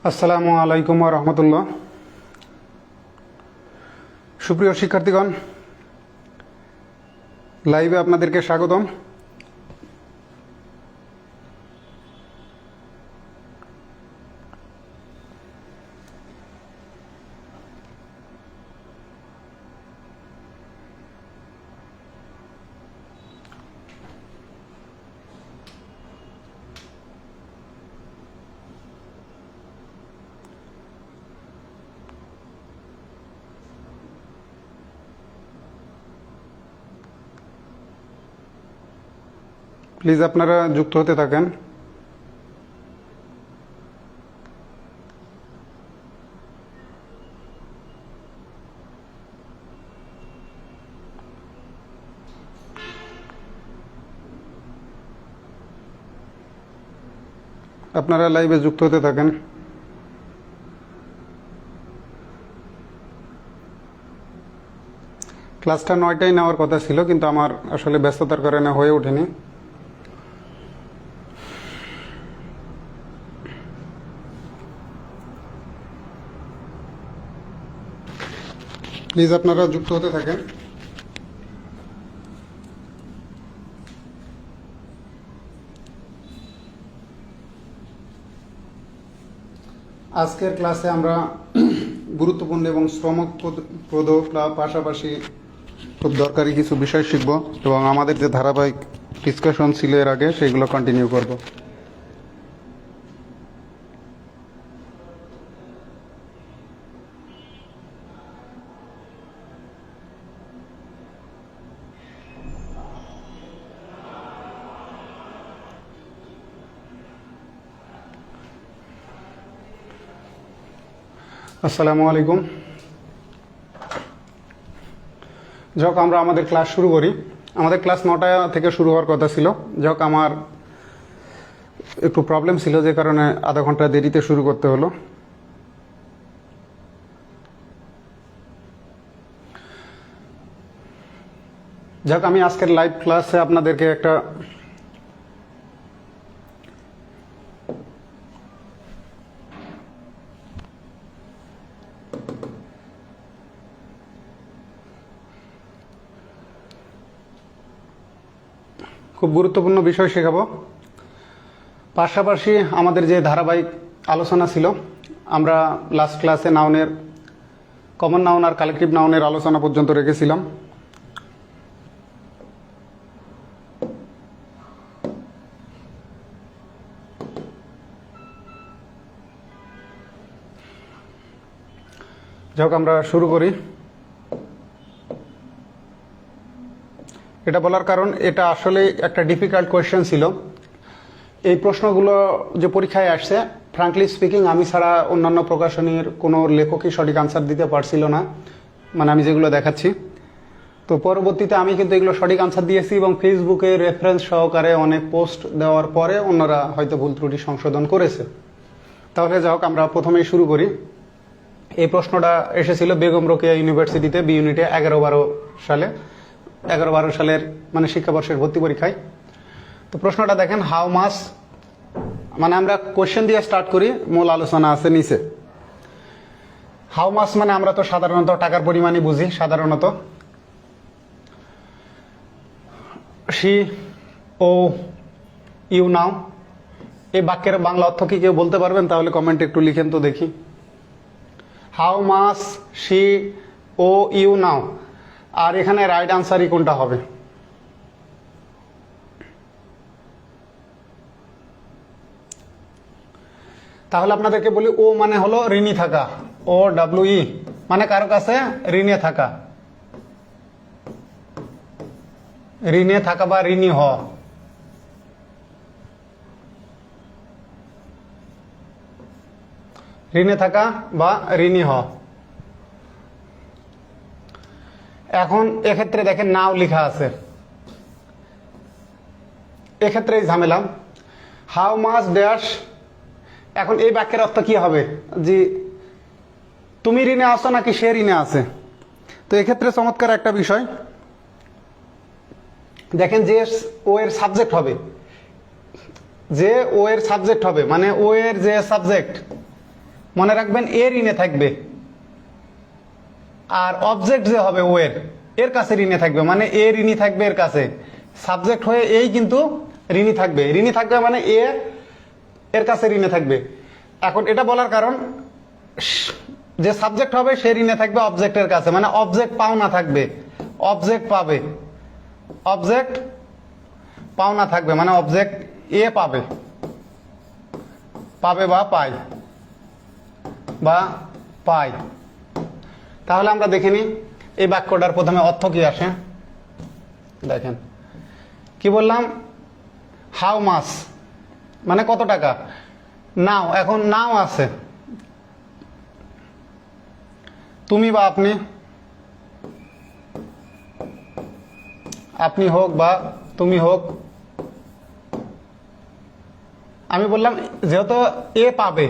আসসালামু আলাইকুম ওয়া রাহমাতুল্লাহ। সুপ্রিয় শিক্ষার্থীগণ, লাইভে আপনাদেরকে স্বাগতম। প্লিজ আপনারা যুক্ত হতে থাকেন। আপনারা লাইভে যুক্ত হতে থাকেন। ক্লাসটা 9টায় নেওয়ার কথা ছিল, কিন্তু আমার আসলে ব্যস্ততার কারণে হয়ে ওঠেনি। প্লিজ আপনারা যুক্ত হতে থাকেন। আজকের ক্লাসে আমরা গুরুত্বপূর্ণ এবং শ্রমপ্রদ পাশাপাশি খুব দরকারি কিছু বিষয় শিখব এবং আমাদের যে ধারাবাহিক ডিসকাশন ছিল এর আগে সেইগুলো কন্টিনিউ করব। আসসালামু আলাইকুম। যাক, আমরা আমাদের ক্লাস শুরু করি। আমাদের ক্লাস 9টা থেকে শুরু হওয়ার কথা ছিল। যাক, আমার একটু প্রবলেম ছিল, যে কারণে আধা ঘন্টা দেরিতে শুরু করতে হলো। যাক, আমি আজকের লাইভ ক্লাসে আপনাদেরকে একটা খুব গুরুত্বপূর্ণ বিষয় শেখাবো। পাশাপাশি আমাদের যে ধারাবাহিক আলোচনা ছিল, আমরা লাস্ট ক্লাসে নাউনের কমন নাউন আর কালেকটিভ নাউনের আলোচনা পর্যন্ত রেখেছিলাম। যাক, আমরা শুরু করি। এটা বলার কারণ, এটা আসলে একটা ডিফিকাল্ট কোয়েশ্চেন ছিল। এই প্রশ্নগুলো যে পরীক্ষায় আসছে, ফ্রাঙ্কলি স্পিকিং আমি ছাড়া অন্যান্য প্রকাশনীর কোনো লেখকই সঠিক আনসার দিতে পারছিল না, মানে আমি যেগুলো দেখাচ্ছি। তো পরবর্তীতে আমি কিন্তু এগুলো সঠিক আনসার দিয়েছি এবং ফেসবুকে রেফারেন্স সহকারে অনেক পোস্ট দেওয়ার পরে অন্যরা হয়তো ভুল ত্রুটি সংশোধন করেছে। তাহলে যাই হোক, আমরা প্রথমেই শুরু করি। এই প্রশ্নটা এসেছিল বেগম রোকেয়া ইউনিভার্সিটিতে বি ইউনিটে 11-12 সালের মানে শিক্ষাবর্ষের ভর্তি পরীক্ষায়। তো প্রশ্নটা দেখেন, হাউ মাস, মানে আমরা কোয়েশ্চেন দিয়ে স্টার্ট করি, মূল আলোচনা আছে নিচে। হাউ মাস মানে আমরা তো সাধারণত টাকার পরিমাণই বুঝি সাধারণত। শি ও ইউ নাও, এই বাক্যের বাংলা অর্থ কি কেউ বলতে পারবেন? তাহলে কমেন্টে একটু লিখেন তো দেখি। How much she owe you now, আর এখানে রাইট আনসারই কোনটা হবে? তাহলে আপনাদেরকে বলি, ও মানে হলো ঋণী থাকা, ও ডাব্লিউ ই মানে কারো কাছে ঋণে থাকা, ঋণে থাকা বা ঋণী হওয়া। ঋণে থাকা বা ঋণী হওয়া। এখন এক্ষেত্রে দেখেন নাও লেখা আছে, এক্ষেত্রে ঝামেলা। হাউ মাচ ড্যাশ, এখন এই বাক্যের অর্থ কি হবে? যে তুমি ঋণে আছো নাকি সে ঋণে আছে? তো এক্ষেত্রে চমৎকার একটা বিষয়, দেখেন যে ও এর সাবজেক্ট হবে, যে ও এর সাবজেক্ট হবে, মানে ও এর যে সাবজেক্ট মনে রাখবেন এর ঋণে থাকবে, আর অবজেক্ট যে হবে ও এর কাছে ঋণে থাকবে, মানে এ ঋণী থাকবে এর কাছে, সাবজেক্ট হয়ে এই কিন্তু ঋণী থাকবে, ঋণী থাকবে মানে এর কাছে ঋণে থাকবে। এখন এটা বলার কারণ যে সাবজেক্ট হবে সে ঋণে থাকবে অবজেক্টের কাছে, মানে অবজেক্ট পাওনা থাকবে, অবজেক্ট পাবে, অবজেক্ট পাওনা থাকবে, মানে অবজেক্ট পাবে, পাবে বা পায় বা পায়। তাহলে আমরা দেখে নিই এই বাক্যটার প্রথমে অর্থ কি আসে। দেখেন কি বললাম, হাউ মাস মানে কত টাকা, নাও, এখন নাও আছে, তুমি বা আপনি, আপনি হোক বা তুমি হোক, আমি বললাম যেহেতু এ পাবে,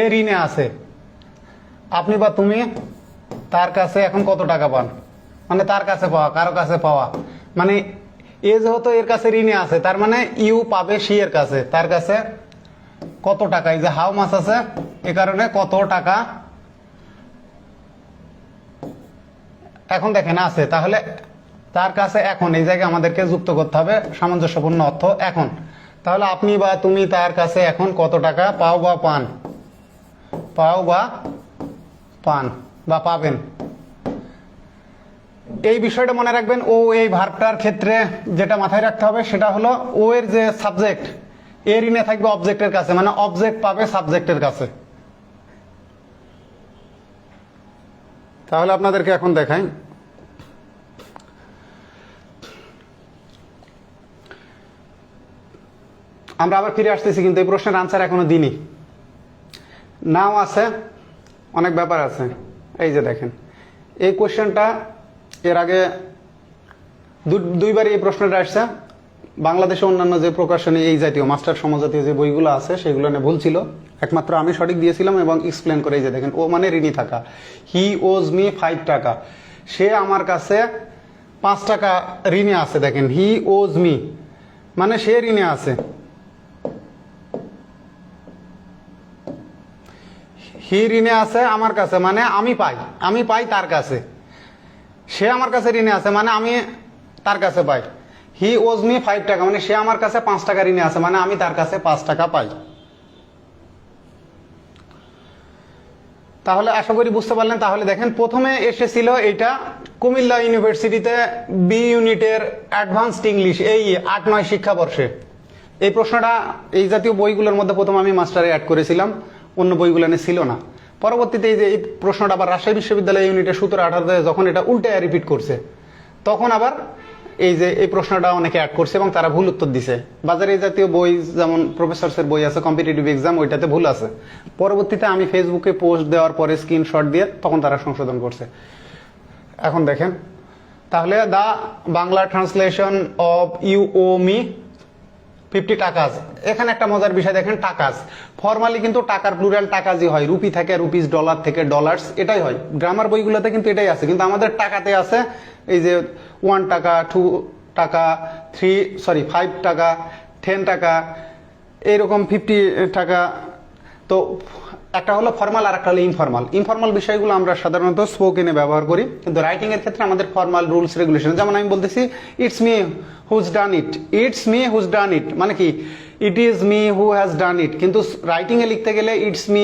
এ ঋণে আছে, আপনি বা তুমি তার কাছে এখন কত টাকা পান, মানে তার কাছে পাওয়া, কারো কাছে পাওয়া, মানে এ যেহেতু এর কাছে ঋণে আছে তার মানে ইউ পাবে সি এর কাছে, তার কাছে কত টাকা, এই যে হাউ মাস আছে এ কারণে কত টাকা এখন দেখেন আছে, তাহলে তার কাছে এখন এই জায়গায় আমাদেরকে যুক্ত করতে হবে সামঞ্জস্যপূর্ণ অর্থ এখন। তাহলে আপনি বা তুমি তার কাছে এখন কত টাকা পাও বা পান, পাও বা পান বা পাবেন। এই বিষয়টা মনে রাখবেন, ও এই ভার্বটার ক্ষেত্রে যেটা মাথায় রাখতে হবে সেটা হলো ও এর যে সাবজেক্ট এর ঋণে থাকবে অবজেক্টের কাছে, মানে অবজেক্ট পাবে সাবজেক্টের কাছে। তাহলে আপনাদেরকে এখন দেখাই, আমরা আবার ফিরে আসতেছি কিন্তু এই প্রশ্নের আনসার এখনো দিইনি। নাও আছে, অনেক ব্যাপার আছে। এই যে দেখেন এই কোয়েশ্চেনটা এর আগে দুইবার এই প্রশ্নটা আসছে। বাংলাদেশে অন্যান্য যে প্রকাশনী এই জাতীয় মাস্টার সমজাতীয় যে বইগুলো আছে সেগুলো নিয়ে ভুল ছিল, একমাত্র আমি সঠিক দিয়েছিলাম এবং এক্সপ্লেন করে। এই যে দেখেন ও মানে ঋণী থাকা, হি ওজ মি 5 টাকা, সে আমার কাছে 5 টাকা ঋণে আছে। দেখেন হি ওজ মি মানে সে ঋণে আছে, হি ঋণে আছে আমার কাছে মানে আমি পাই তার কাছে, সে আমার কাছে ঋণে আছে মানে আমি তার কাছে পাই। হি ওজ মি 5 টাকা মানে সে আমার কাছে 5 টাকা ঋণে আছে মানে আমি তার কাছে 5 টাকা পাই। তাহলে আশা করি বুঝতে পারলেন। তাহলে দেখেন প্রথমে এসেছিল এটা কুমিল্লা ইউনিভার্সিটিতে বি ইউনিটের অ্যাডভান্সড ইংলিশ এই 8-9 শিক্ষাবর্ষে এই প্রশ্নটা এই জাতীয় বইগুলোর মধ্যে প্রথম আমি মাস্টারে অ্যাড করেছিলাম, অন্য বইগুলো ছিল না। পরবর্তীতে এই যে এই প্রশ্নটা আবার রাজশাহী বিশ্ববিদ্যালয় ইউনিটের 17-18 যখন এটা উল্টে রিপিট করছে তখন আবার এই যে এই প্রশ্নটা অনেকে অ্যাড করছে এবং তারা ভুল উত্তর দিছে। বাজারে এই জাতীয় বই যেমন প্রফেসরসের বই আছে কম্পিটিটিভ এক্সাম, ওইটাতে ভুল আছে। পরবর্তীতে আমি ফেসবুকে পোস্ট দেওয়ার পরে স্ক্রিনশট দিয়ে তখন তারা সংশোধন করছে। এখন দেখেন তাহলে the Bangla translation of you owe me 50 takas, এখানে একটা মজার বিষয় দেখেন, টাকাস ফর্মালি কিন্তু টাকার প্লুরাল টাকাজই হয়, রুপি থেকে রুপিস, ডলার থেকে ডলার্স, এটাই হয়। গ্রামার বইগুলোতে কিন্তু এটাই আছে, কিন্তু আমাদের টাকাতে আছে এই যে 1 টাকা, 2 টাকা, 5 টাকা, 10 টাকা, এইরকম 50 টাকা। তো একটা হলো ফর্মাল আর একটা হলো ইনফর্মাল। ইনফর্মাল বিষয়গুলো আমরা সাধারণত স্পোকেনে ব্যবহার করি, কিন্তু রাইটিং এর ক্ষেত্রে আমাদের ফর্মাল রুলস রেগুলেশন। যেমন আমি বলতেছি it's me who's done it, it's me who's done it মানে কি it is me who has done it, কিন্তু রাইটিং এ লিখতে গেলে it's me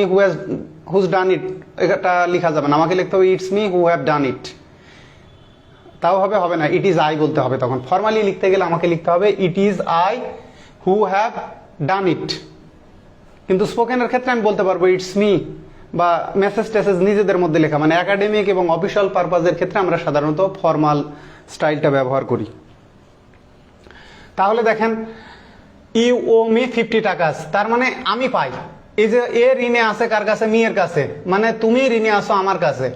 who's done it এটা লেখা যাবে না, আমাকে লিখতে হবে it's me who have done it. তাও হবে না, ইট ইজ আই বলতে হবে। তখন ফর্মালি লিখতে গেলে আমাকে লিখতে হবে it is I who have done it. কিন্তু স্পোকেনের ক্ষেত্রে আমি বলতে পারবো ইটস মি, বা মেসেজ টেসেজ নিজেদের মধ্যে লেখা, মানে একাডেমিক এবং অফিসিয়াল পারপাজের ক্ষেত্রে আমরা সাধারণত ফর্মাল স্টাইলটা ব্যবহার করি। তাহলে দেখেন ইউ ও মি 50 টাকাস, তার মানে আমি পাই। এই যে এ ঋণে আছে কার কাছে, মি এর কাছে, মানে তুমি ঋণে আসো আমার কাছে।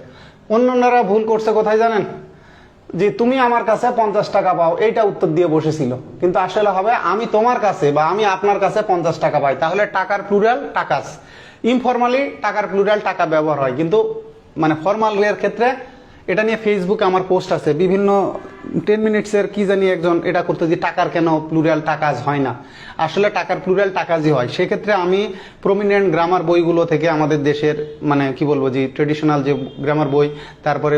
অন্যরা ভুল করছে কোথায় জানেন, যে তুমি আমার কাছে 50 টাকা পাও, এইটা উত্তর দিয়ে বসেছিল, কিন্তু আসলে হবে আমি তোমার কাছে বা আমি আপনার কাছে 50 টাকা পাই। তাহলে টাকার প্লুরাল টাকাস। ইনফরমালি টাকার প্লুরাল টাকা ব্যবহার হয়, কিন্তু মানে ফর্মাল এর ক্ষেত্রে এটা নিয়ে ফেসবুকে আমার পোস্ট আছে, বিভিন্ন 10 মিনিটসের কি জানি একজন এটা করতে যে টাকার কেন প্লুরাল টাকাজ হয় না, আসলে টাকার প্লুরাল টাকাজই হয়। সেক্ষেত্রে আমি প্রমিনেন্ট গ্রামার বইগুলো থেকে আমাদের দেশের মানে কি বলবো যে ট্রেডিশনাল যে গ্রামার বই, তারপরে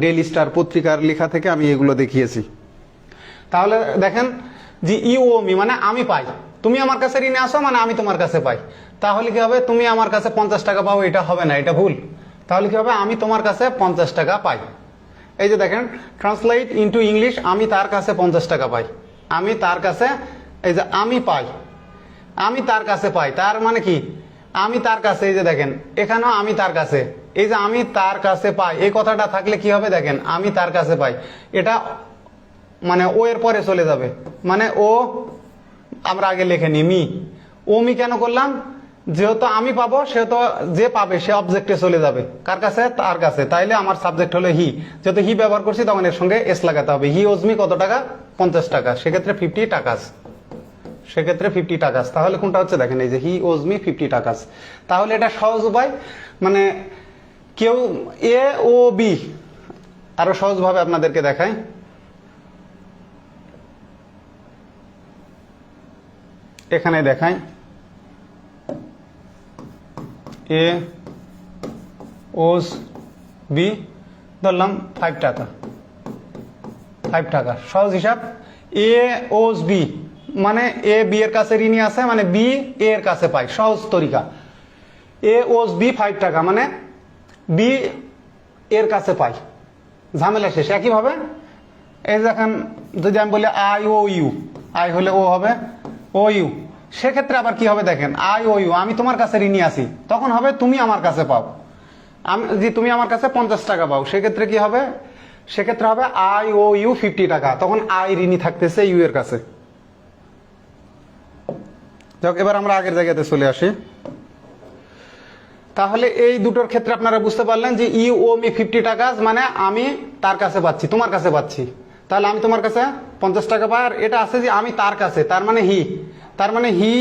ডেইলি স্টার পত্রিকার লেখা থেকে আমি এগুলো দেখিয়েছি। তাহলে দেখেন যে ইউ ও মি মানে আমি পাই, তুমি আমার কাছে ঋণে আসো মানে আমি তোমার কাছে পাই। তাহলে কি হবে, তুমি আমার কাছে 50 টাকা পাও, এটা হবে না, এটা ভুল। তাহলে কি হবে, আমি তোমার কাছে 50 টাকা পাই। এই যে দেখেন ট্রান্সলেট ইনটু ইংলিশ, আমি তার কাছে 50 টাকা পাই, আমি তার কাছে, এই যে আমি পাই, আমি তার কাছে পাই, তার মানে কি আমি তার কাছে, এই যে দেখেন এখানেও আমি তার কাছে, এই যে আমি তার কাছে পাই এই কথাটা থাকলে কি হবে দেখেন আমি তার কাছে পাই, এটা মানে ও এর পরে চলে যাবে, মানে ও আমরা আগে লিখে নি মি, ও মি কেন করলাম, যেহেতু আমি পাবো সেহেতু যে পাবে সে অবজেক্টে চলে যাবে, কার কাছে, তার কাছে, তাইলে আমার সাবজেক্ট হলো হি, যেহেতু হি ব্যবহার করছি তখন এর সঙ্গে এস লাগাতে হবে। হি ওজ মি কত টাকা, 50 টাকা, সেক্ষেত্রে 50 টাকাস, সেক্ষেত্রে 50 টাকাস। তাহলে কোনটা হচ্ছে দেখেন এই যে হি ওজ মি 50 টাকাস। তাহলে এটা সহজ উপায়, মানে কেউ এ ও বি, আরো সহজভাবে আপনাদেরকে দেখাই। এখানে দেখাই এ ওজ বি, ধরলাম 5 টাকা, 5 টাকা, সহজ হিসাব। এ ওজ বি মানে এ বি এর কাছে ঋণী আছে, মানে বি এ এর কাছে পাই, সহজ তরিকা। এ ওজ বি 5 টাকা মানে বি এর কাছে পাই, ঝামেলা শেষ। একইভাবে এই দেখেন যদি আমি বলি আই ও ইউ, আই হলে ও হবে ও ইউ, সেক্ষেত্রে আবার কি হবে দেখেন আই ও ইউ, আমি তোমার কাছে ঋণী আছি, তখন হবে তুমি আমার কাছে পাও, আমি যে তুমি আমার কাছে 50 টাকা পাও, সেক্ষেত্রে কি হবে, সেক্ষেত্রে হবে আই ও ইউ 50 টাকা, তখন আই ঋণী থাকতেছে ইউ এর কাছে। যাক, এবার আমরা আগের জায়গাতে চলে আসি। তাহলে এই দুটোর ক্ষেত্রে আপনারা বুঝতে পারলেন যে ইউ ও মি 50 টাকা মানে আমি তার কাছে পাচ্ছি, তোমার কাছে পাচ্ছি, তাহলে আমি তোমার কাছে 50 টাকা পাই। আর এটা আছে যে আমি তার কাছে, তার মানে হি, তার মানে হি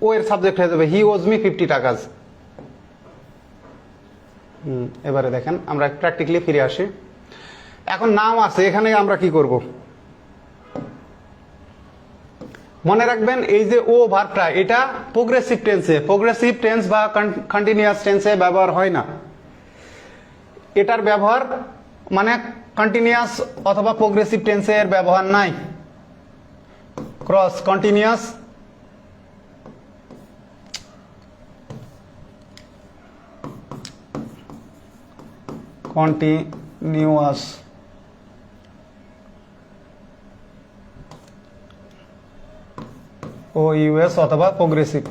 ও এর সাবজেক্ট হয়ে যাবে, হি ওজ মি 50 টাকা। এবারে দেখেন আমরা প্র্যাকটিক্যালি ফিরে আসি। এখন নাম আছে, এখানে আমরা কি করব, মনে রাখবেন এই যে ও ভার্বটা এটা প্রোগ্রেসিভ টেন্সে, প্রোগ্রেসিভ টেন্স বা কন্টিনিউয়াস টেন্সে ব্যবহার হয় না, এটার ব্যবহার মানে কন্টিনিউয়াস অথবা প্রোগ্রেসিভ টেন্সে এর ব্যবহার নাই। ক্রস কন্টিনিউয়াস, কন্টিনিউয়াস ও ইউএস অথবা প্রোগ্রেসিভ,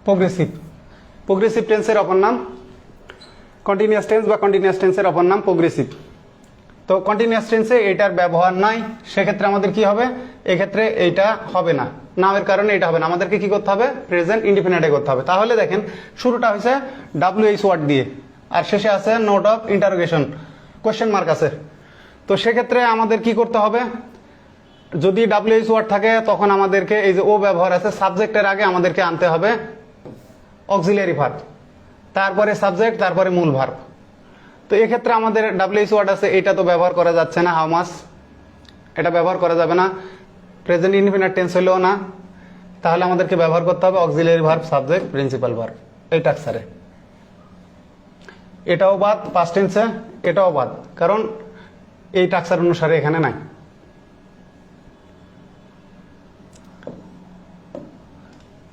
প্রোগ্রেসিভ, প্রোগ্রেসিভ টেন্সের অপর নাম কন্টিনিউয়াস টেন্স বা কন্টিনিউয়াস টেন্সের অপর নাম প্রোগ্রেসিভ। তো কন্টিনিউয়াস টেন্সে এটার ব্যবহার নাই, সেক্ষেত্রে আমাদের কি হবে, এক্ষেত্রে এইটা হবে না, নামের কারণে এটা হবে না, আমাদেরকে কি করতে হবে, প্রেজেন্ট ইনডিফিনিটে করতে হবে। তাহলে দেখেন শুরুটা হয়েছে WH ওয়ার্ড দিয়ে আর শেষে আছে note of interrogation, question mark আছে। তো সেক্ষেত্রে আমাদের কি করতে হবে, যদি WH ওয়ার্ড থাকে তখন আমাদেরকে এই যে ও ব্যবহার আছে, সাবজেক্টের আগে আমাদেরকে আনতে হবে অক্সিলিয়ারি ভার্ব, তারপরে সাবজেক্ট, তারপরে মূল ভার্ব। তো এক্ষেত্রে আমাদের WH ওয়ার্ড আছে, এটা তো ব্যবহার করা যাচ্ছে না, হাউ মাচ, এটা ব্যবহার করা যাবে না, প্রেজেন্ট ইনডিফিনিট টেন্স হলেও না, তাহলে আমাদেরকে ব্যবহার করতে হবে auxiliary verb, subject, principal verb, এই টাক্সারে। এটাও বাদ পাস্ট টেন্সে, এটাও বাদ, কারণ এই টাক্সার অনুসারে এখানে নাই।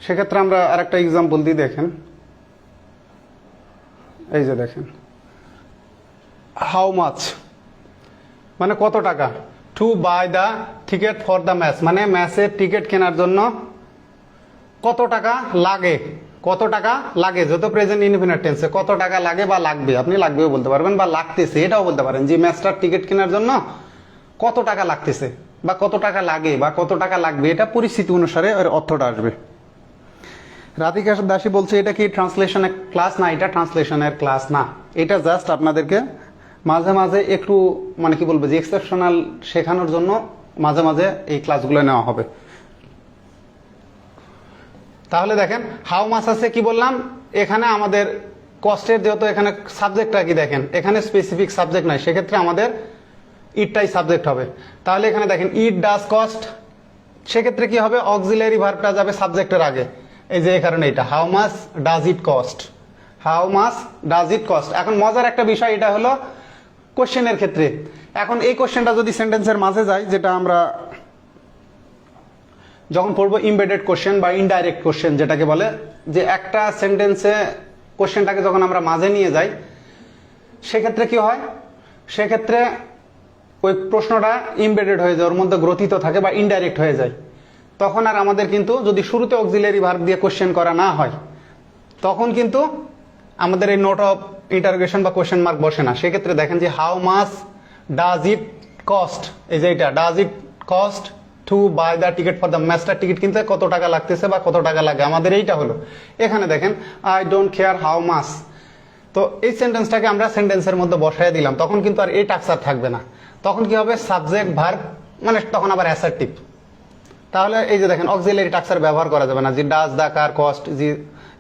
সেক্ষেত্রে আমরা আরেকটা এক্সাম্পল দিই, দেখেন এই যে দেখেন হাউ মাচ মানে কত টাকা, to buy the ticket for the match মানে ম্যাচের টিকিট কেনার জন্য কত টাকা লাগে, কত টাকা লাগে, যত প্রেজেন্ট ইনডিফিনিট টেন্সে কত টাকা লাগে বা লাগবে, আপনি লাগবেও বলতে পারবেন বা লাগতেছে এটাও বলতে পারেন, যে ম্যাচটার টিকিট কেনার জন্য কত টাকা লাগতেছে বা কত টাকা লাগে বা কত টাকা লাগবে, এটা পরিস্থিতি অনুসারে এর অর্থটা আসবে। রাধিকা দাসী বলছে এটা কি ট্রান্সলেশনের ক্লাস, না এটা ট্রান্সলেশনের ক্লাস না, এটা জাস্ট আপনাদেরকে মাঝে মাঝে একটু মানে কি বলবো যে এক্সেপশনাল শেখানোর জন্য মাঝে মাঝে এই ক্লাসগুলো নেওয়া হবে। তাহলে দেখেন হাউ মাচ আছে কি বললাম, এখানে আমাদের কস্টের যেহেতু এখানে সাবজেক্টটা কি দেখেন, এখানে স্পেসিফিক সাবজেক্ট নাই, সেক্ষেত্রে আমাদের ইটটাই সাবজেক্ট হবে। তাহলে এখানে দেখেন ইট ডাজ কস্ট, সেক্ষেত্রে কি হবে, অক্সিলারি ভার্বটা যাবে সাবজেক্টের আগে, এই যে এই কারণে এটা how much does it cost, how much does it cost. এখন মজার একটা বিষয় এটা হলো কোশ্চেনের ক্ষেত্রে, এখন এই কোশ্চেনটা যদি সেন্টেন্সের মাঝে যায়, যেটা আমরা যখন পড়বো ইমবেডেড কোশ্চেন বা ইনডাইরেক্ট কোশ্চেন যেটাকে বলে, যে একটা সেন্টেন্সে কোশ্চেনটাকে যখন আমরা মাঝে নিয়ে যাই, সেক্ষেত্রে কি হয়, সেক্ষেত্রে ওই প্রশ্নটা ইমবেডেড হয়ে যায়, ওর মধ্যে গ্রথিত থাকে বা ইনডাইরেক্ট হয়ে যায়। তখন আর আমাদের কিন্তু যদি শুরুতে অক্সিলারি ভার্ব দিয়ে কোশ্চেন করা না হয়, তখন কিন্তু আমাদের এই নোট অফ ইন্টারোগেশন বা কোশ্চেন মার্ক বসে না। সেক্ষেত্রে দেখেন যে how much does it cost, এই যে এটা does it cost to buy the ticket for the ম্যাচটার টিকিট কিনতে কত টাকা লাগতেছে বা কত টাকা লাগে, আমাদের এইটা হলো। এখানে দেখেন I don't care how much, তো এই সেন্টেন্সটাকে আমরা সেন্টেন্সের মধ্যে বসায় দিলাম, তখন কিন্তু আর এই টাক্সার থাকবে না, তখন কি হবে সাবজেক্ট ভার্ব, মানে তখন আবার অ্যাসার্টিভ। তাহলে এই যে দেখেন অক্সিলারি টাক্সার ব্যবহার করা যাবে না, যে ডাজ দা কার কস্ট, যে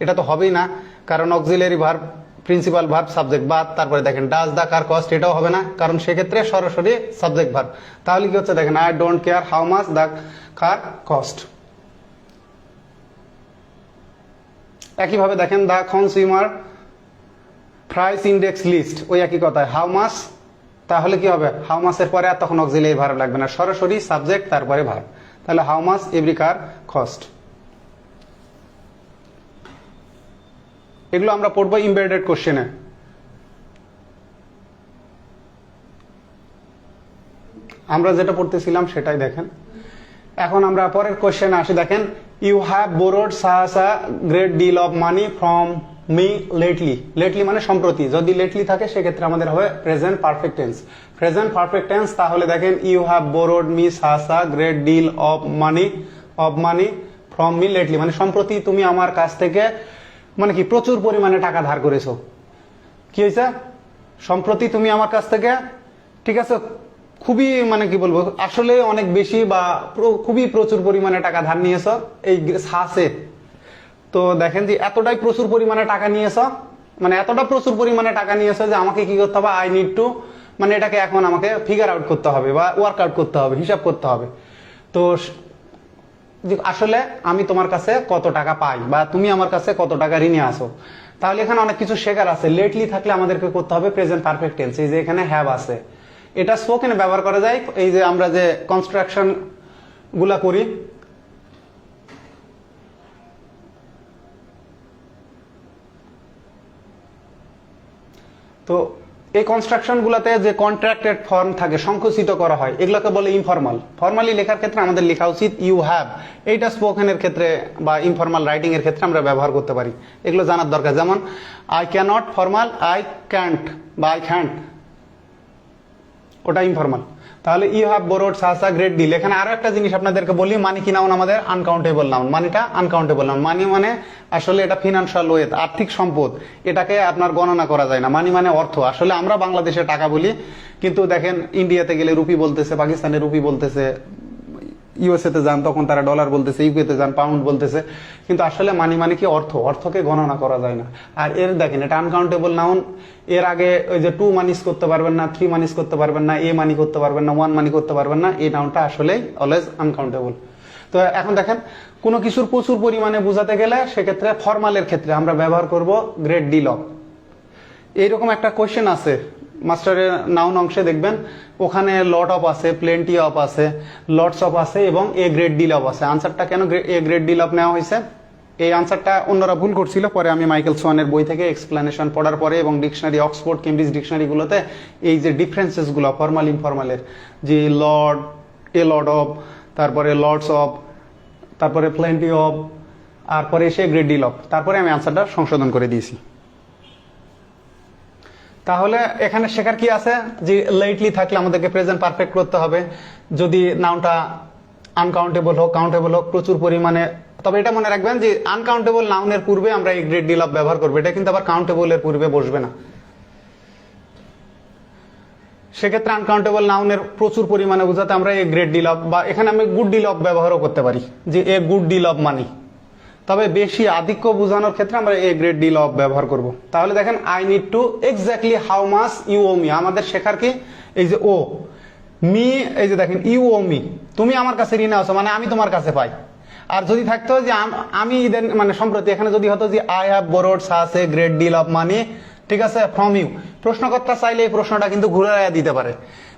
এটা তো হবেই না, কারণ auxiliary verb principal verb subject বাদ, তারপরে দেখেন ডাজ দা কার কস্ট, এটাও হবে না, কারণ সেক্ষেত্রে সরাসরি সাবজেক্ট ভার্ব। তাহলে কি হচ্ছে দেখেন I don't care how much the car cost. একইভাবে দেখেন the consumer price index list, ওই একই কথা হাউ মাচ, তাহলে কি হবে হাউ মাচের পরে আর তখন অক্সিলারি ভার্ব লাগবে না, সরাসরি সাবজেক্ট তারপরে ভার্ব। তাহলে how much every car cost. এগুলো আমরা পড়বো ইমবেডেড কোশ্চেনে। আমরা যেটা পড়তেছিলাম সেটাই দেখেন। এখন আমরা পরের কোশ্চেনে আসি, দেখেন you have borrowed সাহাসা great deal of money from me lately, lately মানে সম্প্রতি, যদি লেটলি থাকে সেক্ষেত্রে আমাদের হবে present perfect tense, present perfect tense. তাহলে দেখেন you have borrowed me such a great deal of money from me lately, মানে সম্প্রতি তুমি আমার কাছ থেকে মানে কি প্রচুর পরিমাণে টাকা ধার করেছো। কি হয়েছে, সম্প্রতি তুমি আমার কাছ থেকে, ঠিক আছে, খুবই মানে কি বলবো, আসলে অনেক বেশি বা খুবই প্রচুর পরিমাণে টাকা ধার নিয়েছো এই সাসে। তো দেখেন যে এতটাই প্রচুর পরিমাণে টাকা নিয়েছো, মানে এতটা প্রচুর পরিমাণে টাকা নিয়েছো যে আমাকে কি করতে হবে, আই নিড টু, মানে এটাকে এখন আমাকে ফিগার আউট করতে হবে বা ওয়ার্ক আউট করতে হবে, হিসাব করতে হবে। তো আসলে আমি তোমার কাছে কত টাকা পাই বা তুমি আমার কাছে কত টাকা ঋণে আসো। তাহলে এখানে অনেক কিছু শেখার আছে। লেটলি থাকলে আমাদেরকে করতে হবে প্রেজেন্ট পারফেক্ট টেন্স, এই যে এখানে হ্যাভ আছে, এটা স্পোকেনে ব্যবহার করা যায়। এই যে আমরা যে কনস্ট্রাকশন গুলা করি, তো এই কনস্ট্রাকশন গুলাতে যে কন্ট্রাক্টেড ফর্ম থাকে, সংকুচিত করা হয়, এগুলোকে বলে ইনফর্মাল। ফর্মালি লেখার ক্ষেত্রে আমাদের লেখা উচিত ইউ হ্যাভ, এইটা স্পোকেনের ক্ষেত্রে বা ইনফর্মাল রাইটিং এর ক্ষেত্রে আমরা ব্যবহার করতে পারি, এগুলো জানার দরকার। যেমন I cannot formal, I can't বা আই ক্যান্ট, ওটা ইনফর্মাল। তাহলে you have borrowed সাহাসা great deal. এখানে আরো একটা জিনিস আপনাদেরকে বলি, মানি কি নাউন আমাদের আনকাউন্টেবল নাউন, মানিটা আনকাউন্টেবল নাউন। মানি মানে আসলে এটা ফিনান্সিয়াল ওয়েথ, আর্থিক সম্পদ, এটাকে আপনার গণনা করা যায় না। মানি মানে অর্থ, আসলে আমরা বাংলাদেশে টাকা বলি, কিন্তু দেখেন ইন্ডিয়াতে গেলে রুপি বলতেছে, পাকিস্তানে রুপি বলতেছে, ইউএসএ তে যান তখন তারা ডলার বলতেছে, ইউকে তে যান পাউন্ড বলতেছে, কিন্তু আসলে মানি মানে কি অর্থ, অর্থকে গণনা করা যায় না। আর এর দেখেন এটা আনকাউন্টেবল নাউন, এর আগে ওই যে 2 মানিস করতে পারবেন না, 3 মানিস করতে পারবেন না, এ মানি করতে পারবেন না, 1 মানি করতে পারবেন না, এই নাউনটা আসলেই অলওয়েজ আনকাউন্টেবল। তো এখন দেখেন কোনো কিছুর প্রচুর পরিমাণে বোঝাতে গেলে সেক্ষেত্রে ফর্মালের ক্ষেত্রে আমরা ব্যবহার করব গ্রেট ডিল অফ। এইরকম একটা কোয়েশ্চেন আছে মাস্টারের নাউন অংশে, দেখবেন ওখানে লট অফ আছে, প্লেন্টি অফ আছে, লটস অফ আছে এবং এ গ্রেট ডিল অফ আছে। আনসারটা কেন এ গ্রেট ডিল অফ নেওয়া হয়েছে, এই আনসারটা অন্যরা ভুল করছিল, পরে আমি মাইকেল সোয়ানের বই থেকে এক্সপ্লেনেশন পড়ার পরে এবং ডিকশনারি, অক্সফোর্ড কেমব্রিজ ডিকশনারিগুলোতে এই যে ডিফারেন্সেস গুলো ফর্মাল ইনফর্মালের, যে লর্ড, এ লর্ড অফ, তারপরে লর্ডস অফ, তারপরে প্লেন্টি অফ, তারপরে সে গ্রেট ডিল অফ, তারপরে আমি আনসারটা সংশোধন করে দিয়েছি। তাহলে এখানে শেখার কি আছে, যে লেটলি থাকলে আমাদেরকে প্রেজেন্ট পারফেক্ট করতে হবে, যদি নাউনটা আনকাউন্টেবল হোক, কাউন্টেবল হোক, প্রচুর পরিমাণে। তবে এটা মনে রাখবেন যে আনকাউন্টেবল নাউনের পূর্বে আমরা এই গ্রেট ডিল অফ ব্যবহার করবো, এটা কিন্তু আবার কাউন্টেবল এর পূর্বে বসবে না। সেক্ষেত্রে আনকাউন্টেবল নাউনের প্রচুর পরিমাণে বোঝাতে আমরা এই গ্রেট ডিল অফ, বা এখানে আমি গুড ডিল অফ ব্যবহারও করতে পারি, যে a good deal of money. তবে বেশি আধিক্য বোঝানোর ক্ষেত্রে আমরা এ গ্রেট ডিল অফ ব্যবহার করব। তাহলে দেখেন I need to exactly how much you owe me, আমাদের শেখার কি এই যে ও মি, এই যে দেখেন ইউ ও মি, তুমি আমার কাছে ঋণে আছো মানে আমি তোমার কাছে পাই। আর যদি থাকতো যে আমি মানে সম্প্রতি এখানে যদি হতো যে I have borrowed such a great deal of money, ঠিক আছে, ফ্রম ইউ, প্রশ্নকর্তা চাইলে এই প্রশ্নটা কিন্তু ঘুরাইয়া দিতে পারে।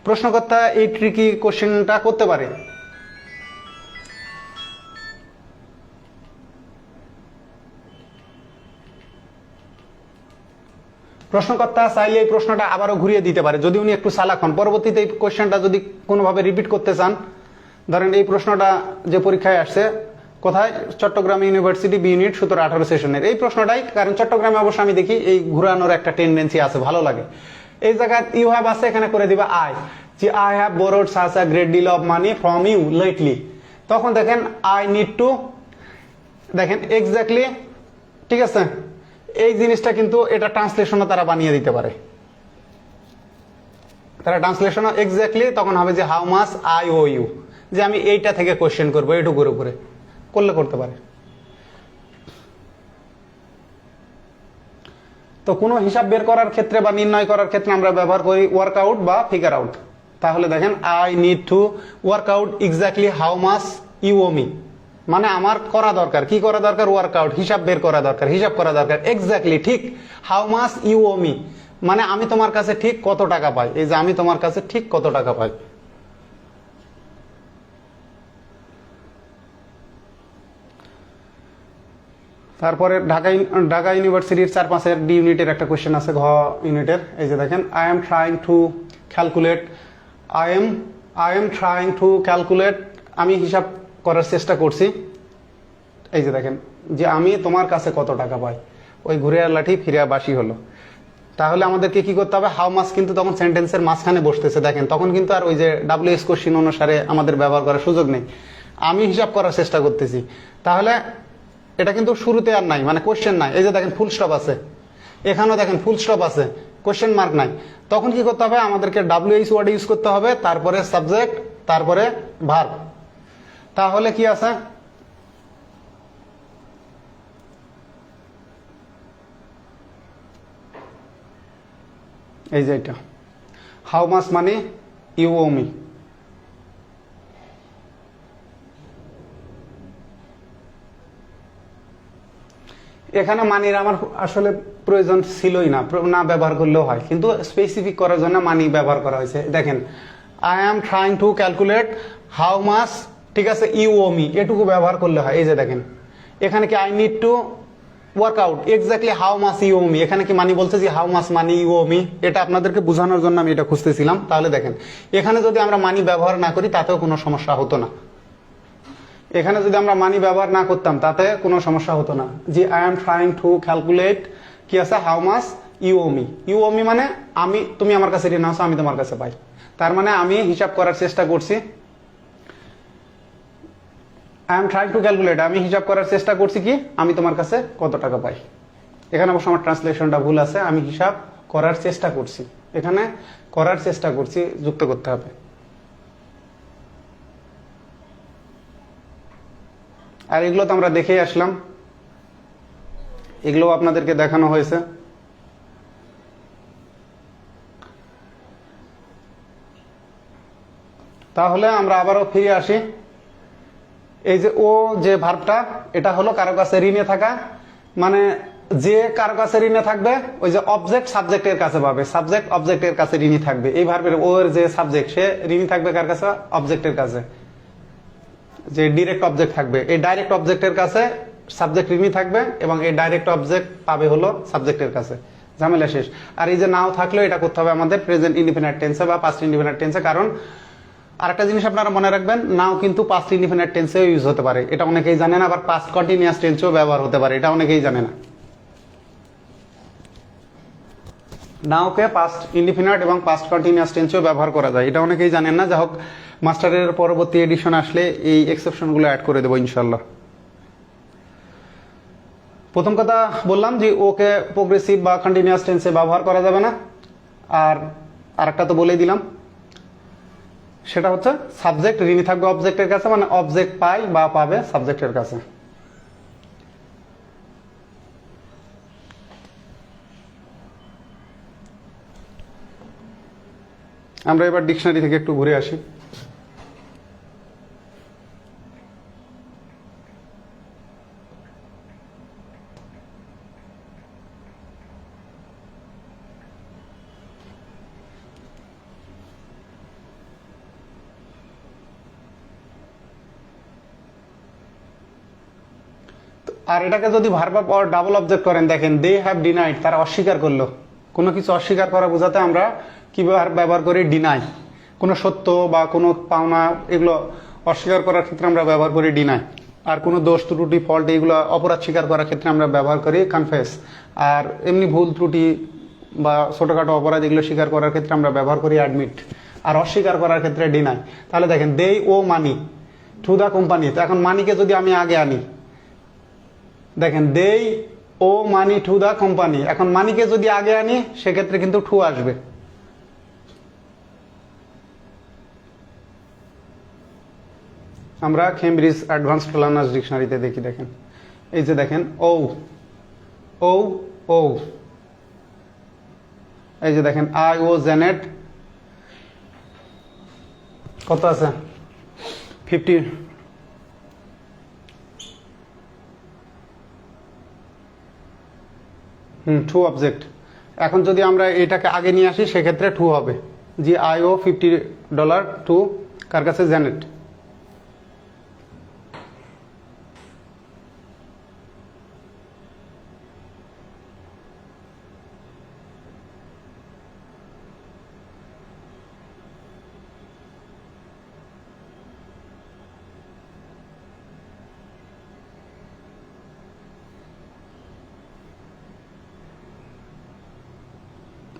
প্রশ্নকর্তা এই ট্রিকি কোশ্চেনটা করতে পারে। প্রশ্নকর্তা চাইলে এই প্রশ্নটা আবারও ঘুরিয়ে দিতে পারে যদি উনি একটু চালাক হন। পরবর্তীতে এই কোশ্চেনটা যদি কোনোভাবে রিপিট করতে চান, ধরেন এই প্রশ্নটা যে পরীক্ষায় আসছে কোথায়, চট্টগ্রাম ইউনিভার্সিটি বি ইউনিট 17-18 সেশনের এই প্রশ্নটাই, কারণ চট্টগ্রামে অবশ্য আমি দেখি এই ঘুরানোর একটা টেন্ডেন্সি আছে, ভালো লাগে। এই জায়গায় ইউ হ্যাভ আছে, এখানে করে দিবা আই, যে I have borrowed such a great deal of money from you lately. তখন দেখেন আই নিড টু, দেখেন এক্স্যাক্টলি, ঠিক আছে, এই জিনিসটা কিন্তু এটা ট্রান্সলেশনও তারা বানিয়ে দিতে পারে। তারা ট্রান্সলেশনও এক্স্যাক্টলি তখন হবে যে how much I owe you, যে আমি এইটা থেকে কোশ্চেন করবো, এইটুকুর উপরে করলে করতে পারে। তো কোনো হিসাব বের করার ক্ষেত্রে বা নির্ণয় করার ক্ষেত্রে আমরা ব্যবহার করি ওয়ার্ক আউট বা ফিগার আউট। তাহলে দেখেন I need to work out exactly how much you owe me, মানে আমার করা দরকার, কি করা দরকার, ওয়ার্ক আউট, হিসাব বের করা দরকার, হিসাব করা দরকার এক্স্যাক্টলি ঠিক how much you owe me, মানে আমি তোমার কাছে ঠিক কত টাকা পাই, এই যে আমি তোমার কাছে ঠিক কত টাকা পাই। তারপরে ঢাকা ইউনিভার্সিটির 4-5 ডি ইউনিটের একটা কোশ্চেন আছে, ঘ ইউনিটের। এই যে দেখেন I am trying to calculate, I am trying to calculate, আমি হিসাব করার চেষ্টা করছি। এই যে দেখেন যে আমি তোমার কাছে কত টাকা পাই, ওই ঘুরে লাঠি ফিরে বাসি হলো। তাহলে আমাদেরকে কি করতে হবে, হাউ মাচ কিন্তু তখন সেন্টেন্সের মাঝখানে বসতেছে, দেখেন তখন কিন্তু আর ওই যে ডাব্লিউএস কোশ্চেন অনুসারে আমাদের ব্যবহার করার সুযোগ নেই, আমি হিসাব করার চেষ্টা করতেছি। তাহলে এটা কিন্তু শুরুতে আর নাই, মানে কোশ্চেন নাই। এই যে দেখেন ফুল স্টপ আছে, এখানেও দেখেন ফুল স্টপ আছে, কোশ্চেন মার্ক নাই। তখন কি করতে হবে, আমাদেরকে ডাব্লিউএইচ ওয়ার্ড ইউজ করতে হবে, তারপরে সাবজেক্ট, তারপরে ভার্ব। তাহলে কি আছে, এই যে এটা হাউ মাচ মানে ইউ ও মি। এখানে মানির আমার আসলে প্রয়োজন ছিলই না, না ব্যবহার করলেও হয়, কিন্তু স্পেসিফিক করার জন্য মানি ব্যবহার করা হয়েছে। দেখেন I am trying to calculate how much, ঠিক আছে, ইউ ও মি, এটুকু ব্যবহার করলে হয়। এই যে দেখেন এখানে কি I need to work out exactly how much you owe me, এখানে কি মানি বলছে যে how much money you owe me, এটা আপনাদেরকে বোঝানোর জন্য আমি এটা খুঁজতেছিলাম। তাহলে দেখেন এখানে যদি আমরা মানি ব্যবহার না করি তাতেও কোনো সমস্যা হতো না, এখানে যদি আমরা মানি ব্যবহার না করতাম তাতে কোনো সমস্যা হতো না। যে I am trying to calculate কি আছে, how much you owe me, you owe me মানে আমি, তুমি আমার কাছে ঋণ আছো, আমি তোমার কাছে পাই, তার মানে আমি হিসাব করার চেষ্টা করছি। I am trying to calculate, আমি হিসাব করার চেষ্টা করছি কি আমি তোমার কাছে কত টাকা পাই। এখানে অবশ্য আমার ট্রান্সলেশনটা ভুল আছে, আমি হিসাব করার চেষ্টা করছি, এখানে করার চেষ্টা করছি যুক্ত করতে হবে। আর এগুলো তো আমরা দেখেই আসলাম, এগুলো আপনাদেরকে দেখানো হয়েছে। তাহলে আমরা আবারও ফিরে আসি, এই যে ও যে ভার্বটা, এটা হলো কারো কাছে ঋণে থাকা, মানে যে কারো কাছে ঋণে থাকবে ওই যে অবজেক্ট সাবজেক্টের কাছে পাবে, সাবজেক্ট অবজেক্টের কাছে ঋণী থাকবে। এই ভার্বের ওর যে সাবজেক্ট সে ঋণী থাকবে কার কাছে, অবজেক্টের কাছে। যে ডিরেক্ট অবজেক্ট থাকবে এই ডাইরেক্ট অবজেক্টের কাছে সাবজেক্ট ঋণী থাকবে, এবং এই ডাইরেক্ট অবজেক্ট পাবে হলো সাবজেক্টের কাছে, ঝামেলা শেষ। আর এই যে নাও থাকলেও এটা করতে হবে আমাদের প্রেজেন্ট ইনডিফিনিট টেন্সে বা পাস্ট ইনডিফিনিট টেন্সে, কারণ আরেকটা জিনিস আপনারা মনে রাখবেন, নাও কিন্তু পাস্ট ইনডিফিনিট টেন্সেও ইউজ হতে পারে, এটা অনেকেই জানে না। আবার পাস্ট কন্টিনিউয়াস টেন্সেও ব্যবহার হতে পারে, এটা অনেকেই জানে না। নাওকে পাস্ট ইনডিফিনিট এবং পাস্ট কন্টিনিউয়াস টেন্সেও ব্যবহার করা যায়, এটা অনেকেই জানেন না। যা হোক, মাস্টারের পরবর্তী এডিশন আসলে এই এক্সেপশনগুলো অ্যাড করে দেবো ইনশাল্লাহ। প্রথম কথা বললাম যে ওকে প্রোগ্রেসিভ বা কন্টিনিউয়াস টেন্সে ব্যবহার করা যাবে না। আর আরেকটা তো বলেই দিলাম, সেটা হচ্ছে সাবজেক্ট ঋণী থাকবে অবজেক্টের কাছে, মানে অবজেক্ট পাই বা পাবে সাবজেক্টের কাছে। আমরা এবার ডিকশনারি থেকে একটু ঘুরে আসি। আর এটাকে যদি ভার্ব অর ডাবল অবজেক্ট করেন, দেখেন দে হ্যাভ ডিনাইড, তারা অস্বীকার করলো। কোনো কিছু অস্বীকার করা বোঝাতে আমরা কি ব্যবহার করি? ডিনাই। কোনো সত্য বা কোনো পাওনা এগুলো অস্বীকার করার ক্ষেত্রে আমরা ব্যবহার করি ডিনাই। আর কোনো দোষ ত্রুটি ফল্ট এগুলো অপরাধ স্বীকার করার ক্ষেত্রে আমরা ব্যবহার করি কনফেস। আর এমনি ভুল ত্রুটি বা ছোটখাটো অপরাধ এগুলো স্বীকার করার ক্ষেত্রে আমরা ব্যবহার করি অ্যাডমিট। আর অস্বীকার করার ক্ষেত্রে ডিনাই। তাহলে দেখেন দে ও মানি টু দ্য কোম্পানি। তো এখন মানিকে যদি আমি আগে আনি, দেখেন দেই ও মানি টু দ্য কোম্পানি। এখন মানিকে যদি আগে আনি সেক্ষেত্রে কিন্তু টু আসবে। আমরা কেমব্রিজ অ্যাডভান্সড লার্নার্স ডিকশনারিতে দেখি, দেখেন এই যে দেখেন ও ও ও, এই যে দেখেন আই ও জেনেট কত আছে? 50। To object. এখন যদি আমরা এটাকে আগে নিয়ে আসি সেক্ষেত্রে টু হবে। জি আই ও $50 টু কার কাছে? জেনেট।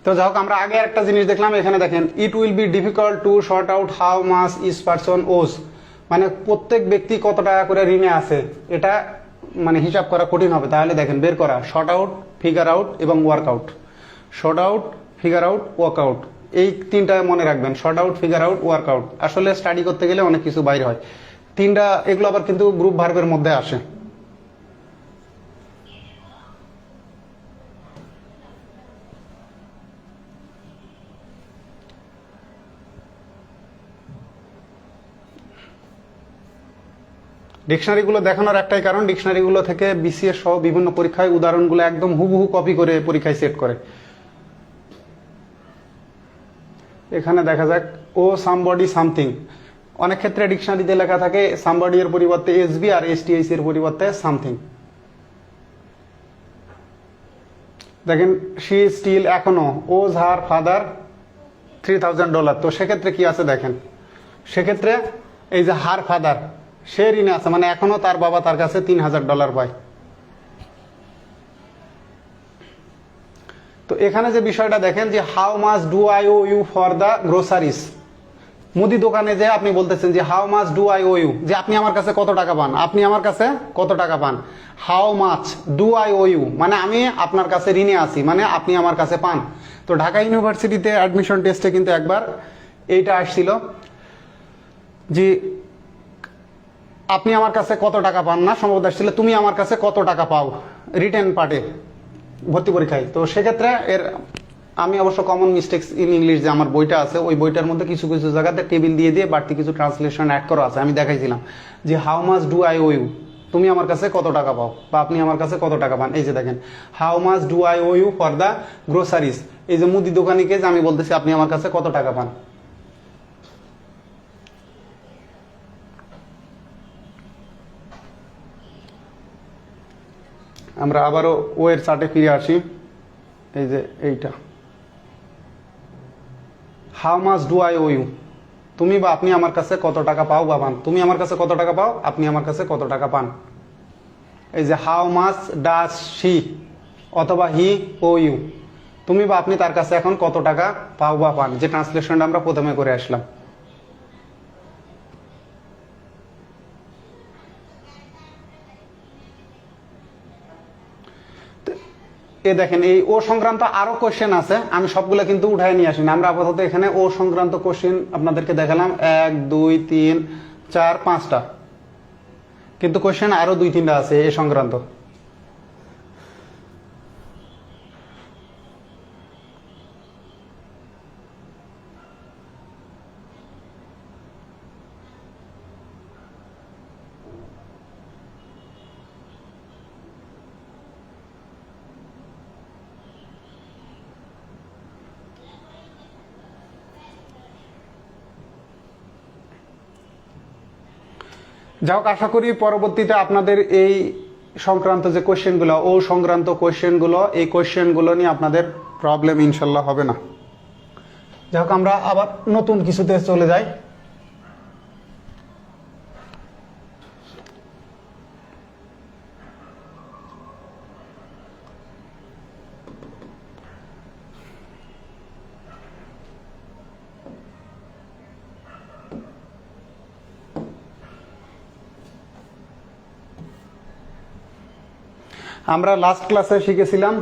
তো যাই হোক, আমরা আগে একটা জিনিস দেখলাম, এখানে দেখেন it will be difficult to sort out how much each person owes, মানে প্রত্যেক ব্যক্তি কত টাকা করে ঋণে আছে এটা মানে হিসাব করা কঠিন হবে। তাহলে দেখেন বের করা, শর্ট আউট, ফিগার আউট এবং work out. Short out, figure out, work out, এই তিনটা মনে রাখবেন। Short out, figure out, work out. আসলে স্টাডি করতে গেলে অনেক কিছু বাইরে হয়। তিনটা এগুলো আবার কিন্তু গ্রুপ ভার্বের মধ্যে আসে। ডিকশনারিগুলো দেখানোর একটাই কারণ, ডিকশনারিগুলো থেকে বিসিএস সহ বিভিন্ন পরীক্ষায় উদাহরণগুলো একদম হুবহু কপি করে পরীক্ষায় সেট করে। এখানে দেখা যাক ও সামবডি সামথিং। অনেক ক্ষেত্রে ডিকশনারিতে লেখা থাকে সামবডি এর পরিবর্তে এসবি আর এসটিএইচ এর পরিবর্তে সামথিং। দেখেন শি স্টিল এখনো ওজ হার ফাদার $3000। তো সেক্ষেত্রে কি আছে দেখেন, সেক্ষেত্রে এই যে হার ফাদার, সে ঋণে আছে, মানে এখনো তার বাবা তার কাছে $3000 পায়। তো এখানে যে বিষয়টা দেখেন যে how much do I owe you for the groceries. মুদি দোকানে যে আপনি বলতেছেন যে how much do I owe you, যে আপনি আমার কাছে কত টাকা পান, আপনি আমার কাছে কত টাকা পান। How much do I owe you মানে আমি আপনার কাছে ঋণে আছি, মানে আপনি আমার কাছে পান। তো ঢাকা ইউনিভার্সিটিতে অ্যাডমিশন টেস্টে কিন্তু একবার এইটা আসছিল যে আপনি আমার কাছে কত টাকা পান না, সম্ভবত আসছিল তুমি আমার কাছে কত টাকা পাও, রিটেন পার্টে ভর্তি পরীক্ষায়। তো সেক্ষেত্রে এর আমি অবশ্য কমন মিস্টেক্স ইন ইংলিশ যে আমার বইটা আছে, ওই বইটার মধ্যে কিছু কিছু জায়গাতে টেবিল দিয়ে দিয়ে বাড়তি কিছু ট্রান্সলেশন অ্যাড করা আছে। আমি দেখাইছিলাম যে how much do I owe you, তুমি আমার কাছে কত টাকা পাও বা আপনি আমার কাছে কত টাকা পান। এই যে দেখেন how much do I owe you for the groceries, এই যে মুদি দোকানিকে যে আমি বলতেছি আপনি আমার কাছে কত টাকা পান। আমরা আবারও ও এর চার্টে ফিরে আসি। এই যে এইটা how much do I owe you, তুমি বা আপনি আমার কাছে কত টাকা পাও বা পান। তুমি আমার কাছে কত টাকা পাও, আপনি আমার কাছে কত টাকা পান। এই যে হাউ মাচ ডাজ শি অথবা হি ও ইউ, তুমি বা আপনি তার কাছে এখন কত টাকা পাও বা পান, যে ট্রান্সলেশনটা আমরা প্রথমে করে আসলাম। এ দেখেন এই ও সংক্রান্ত আরো কোশ্চেন আছে, আমি সবগুলো কিন্তু উঠায় নিয়ে আসিনি। আমরা আপাতত এখানে ও সংক্রান্ত কোশ্চেন আপনাদেরকে দেখালাম 1 2 3 4 5টা, কিন্তু কোশ্চেন আরো 2 3টা আছে এ সংক্রান্ত। যাই হোক, আশা করি পরবর্তীতে আপনাদের এই সংক্রান্ত যে কোয়েশ্চেনগুলো, ও সংক্রান্ত কোয়েশ্চেনগুলো, এই কোয়েশ্চেনগুলো নিয়ে আপনাদের প্রবলেম ইনশাল্লাহ হবে না। যাই হোক, আমরা আবার নতুন কিছুতে চলে যাই। আমরা লাস্ট ক্লাসে শিখেছিলাম,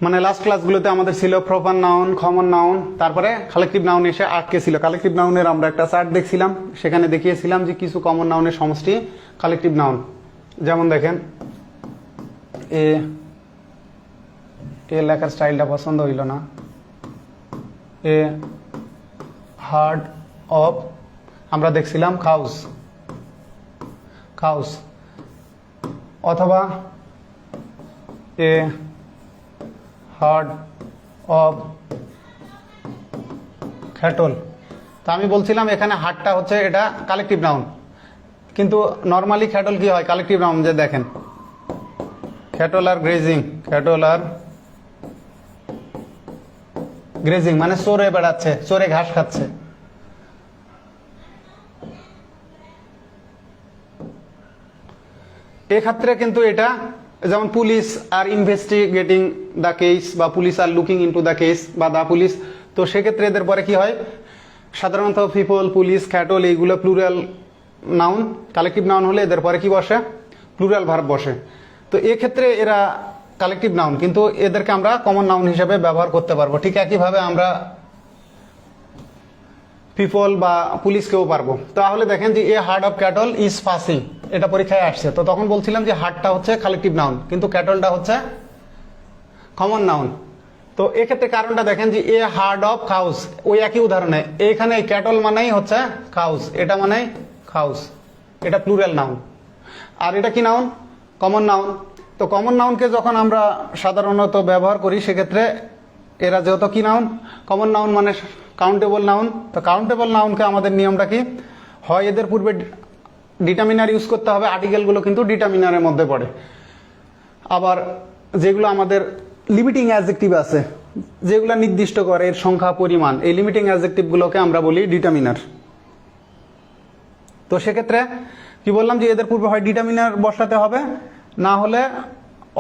মানে লাস্ট ক্লাসগুলোতে আমাদের ছিল প্রপার নাউন, কমন নাউন, তারপরে কালেকটিভ নাউন এসে আটকে ছিল। কালেকটিভ নাউনের আমরা একটা চার্ট দেখছিলাম, সেখানে দেখিয়েছিলাম যে কিছু কমন নাউনের সমষ্টি কালেকটিভ নাউন। যেমন দেখেন, এ লেখার স্টাইলটা পছন্দ হইল না। এ হার্ড অফ, আমরা দেখছিলাম কাউস, কাউস, অথবা এ হার্ড অফ ক্যাটল। তো আমি বলছিলাম এখানে হার্ডটা হচ্ছে এটা কালেকটিভ নাউন, কিন্তু নর্মালি ক্যাটল কি হয় কালেকটিভ নাউন, যে দেখেন ক্যাটল আর গ্রেজিং, ক্যাটল আর গ্রেজিং মানে চরে বেড়াচ্ছে, চরে ঘাস খাচ্ছে। এক্ষেত্রে কিন্তু এটা যেমন police are investigating the case, বা police are looking into the case, বা দ্য পুলিশ। তো সেক্ষেত্রে এদের পরে কি হয়, সাধারণত পিপল, পুলিশ, ক্যাটল এইগুলো প্লুরাল নাউন। কালেকটিভ নাউন হলে এদের পরে কি বসে, প্লুরাল ভার্ব বসে। তো এক্ষেত্রে এরা কালেকটিভ নাউন, কিন্তু এদেরকে আমরা কমন নাউন হিসেবে ব্যবহার করতে পারবো। ঠিক একইভাবে আমরা পিপল বা পুলিশকেও পারবো। তাহলে দেখেন যে a herd of cattle is passing, এটা পরীক্ষায় আসছে। তো তখন বলছিলাম যে হার্ডটা হচ্ছে কালেকটিভ নাউন, কিন্তু ক্যাটলটা হচ্ছে কমন নাউন। তো এক্ষেত্রে কারণটা দেখেন যে এ হার্ড অফ কাউস, ওই একই উদাহরণে এইখানে ক্যাটল মানেই হচ্ছে কাউস, এটা মানে কাউস, এটা প্লুরাল নাউন। আর এটা কি নাউন, কমন নাউন। তো কমন নাউনকে যখন আমরা সাধারণত ব্যবহার করি, সেক্ষেত্রে এরা যেহেতু কি নাউন, কমন নাউন মানে কাউন্টেবল নাউন। তো কাউন্টেবল নাউনকে আমাদের নিয়মটা কি হয়, এদের পূর্বে ডিটারমিনার ইউজ করতে হবে, আর্টিকেলগুলো কিন্তু ডিটারমিনারের মধ্যে পড়ে। আবার যেগুলো আমাদের লিমিটিং অ্যাডজেক্টিভ আছে, যেগুলো নির্দিষ্ট করে এর সংখ্যা, পরিমাণ, এই লিমিটিং অ্যাডজেক্টিভগুলোকে আমরা বলি ডিটারমিনার। তো সেক্ষেত্রে কি বললাম যে এদের পূর্বে হয় ডিটারমিনার বসাতে হবে, না হলে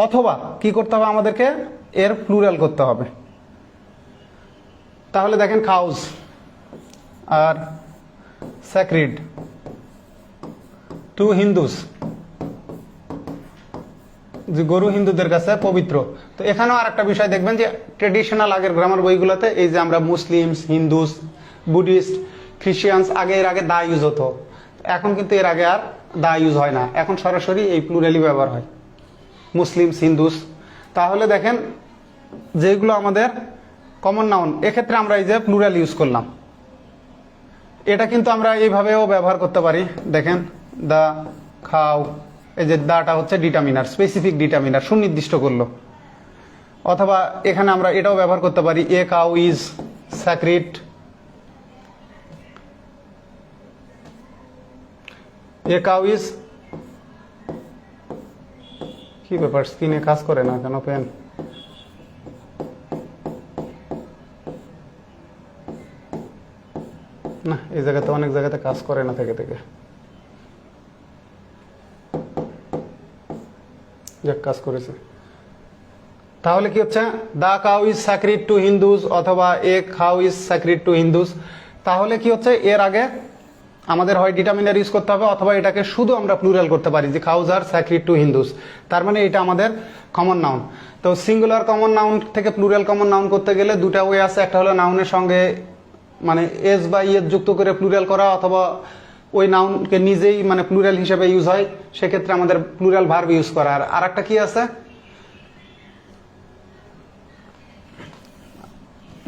অথবা কি করতে হবে, আমাদেরকে এর প্লুরাল করতে হবে। তাহলে দেখেন cows are sacred to Hindus, যে গরু হিন্দুদের কাছে পবিত্র। তো এখানেও আর একটা বিষয় দেখবেন যে ট্রেডিশনাল আগের গ্রামার বইগুলোতে এই যে আমরা মুসলিমস, হিন্দুস, বুদ্ধিস্ট, খ্রিস্টিয়ানস, এর আগে দা ইউজ হতো, এখন কিন্তু এর আগে আর দা ইউজ হয় না, এখন সরাসরি এই প্লুরালি ব্যবহার হয়, মুসলিমস, হিন্দুস। তাহলে দেখেন যেগুলো আমাদের কমন নাউন, এক্ষেত্রে আমরা এই যে প্লুরাল ইউজ করলাম, এটা কিন্তু আমরা এইভাবেও ব্যবহার করতে পারি। দেখেন দা, খাও, এই যে দাটা হচ্ছে ডিটারমিনার, স্পেসিফিক ডিটারমিনার, সুনির্দিষ্ট করলো। অথবা এখানে আমরা এটাও ব্যবহার করতে পারি, এ cow is স্যাক্রিড, A cow is, কি ব্যাপার স্ক্রিনে কাজ করে না কেন পেন, না এই জায়গাতে অনেক জায়গাতে কাজ করে না থেকে থেকে, যাক কাজ করেছে। তাহলে কি হচ্ছে, the cow is sacred to Hindus অথবা a cow is sacred to Hindus. তাহলে কি হচ্ছে, এর আগে আমাদের হয় ডিটারমিনার ইউজ করতে হবে, অথবা এটাকে শুধু আমরা প্লুরাল করতে পারি যে cows R sacred to Hindus. তার মানে এটা আমাদের কমন নাউন। তো সিঙ্গুলার কমন নাউন থেকে প্লুরাল কমন নাউন করতে গেলে দুটা ওয়ে আছে, একটা হলো নাউনের সঙ্গে মানে এস বা ইয়ের যুক্ত করে প্লুরাল করা, অথবা ওই নাউনকে নিজেই মানে প্লুরাল হিসেবে ইউজ হয়, সেক্ষেত্রে আমাদের প্লুরাল ভার্ব ইউজ করা। আর একটা কি আছে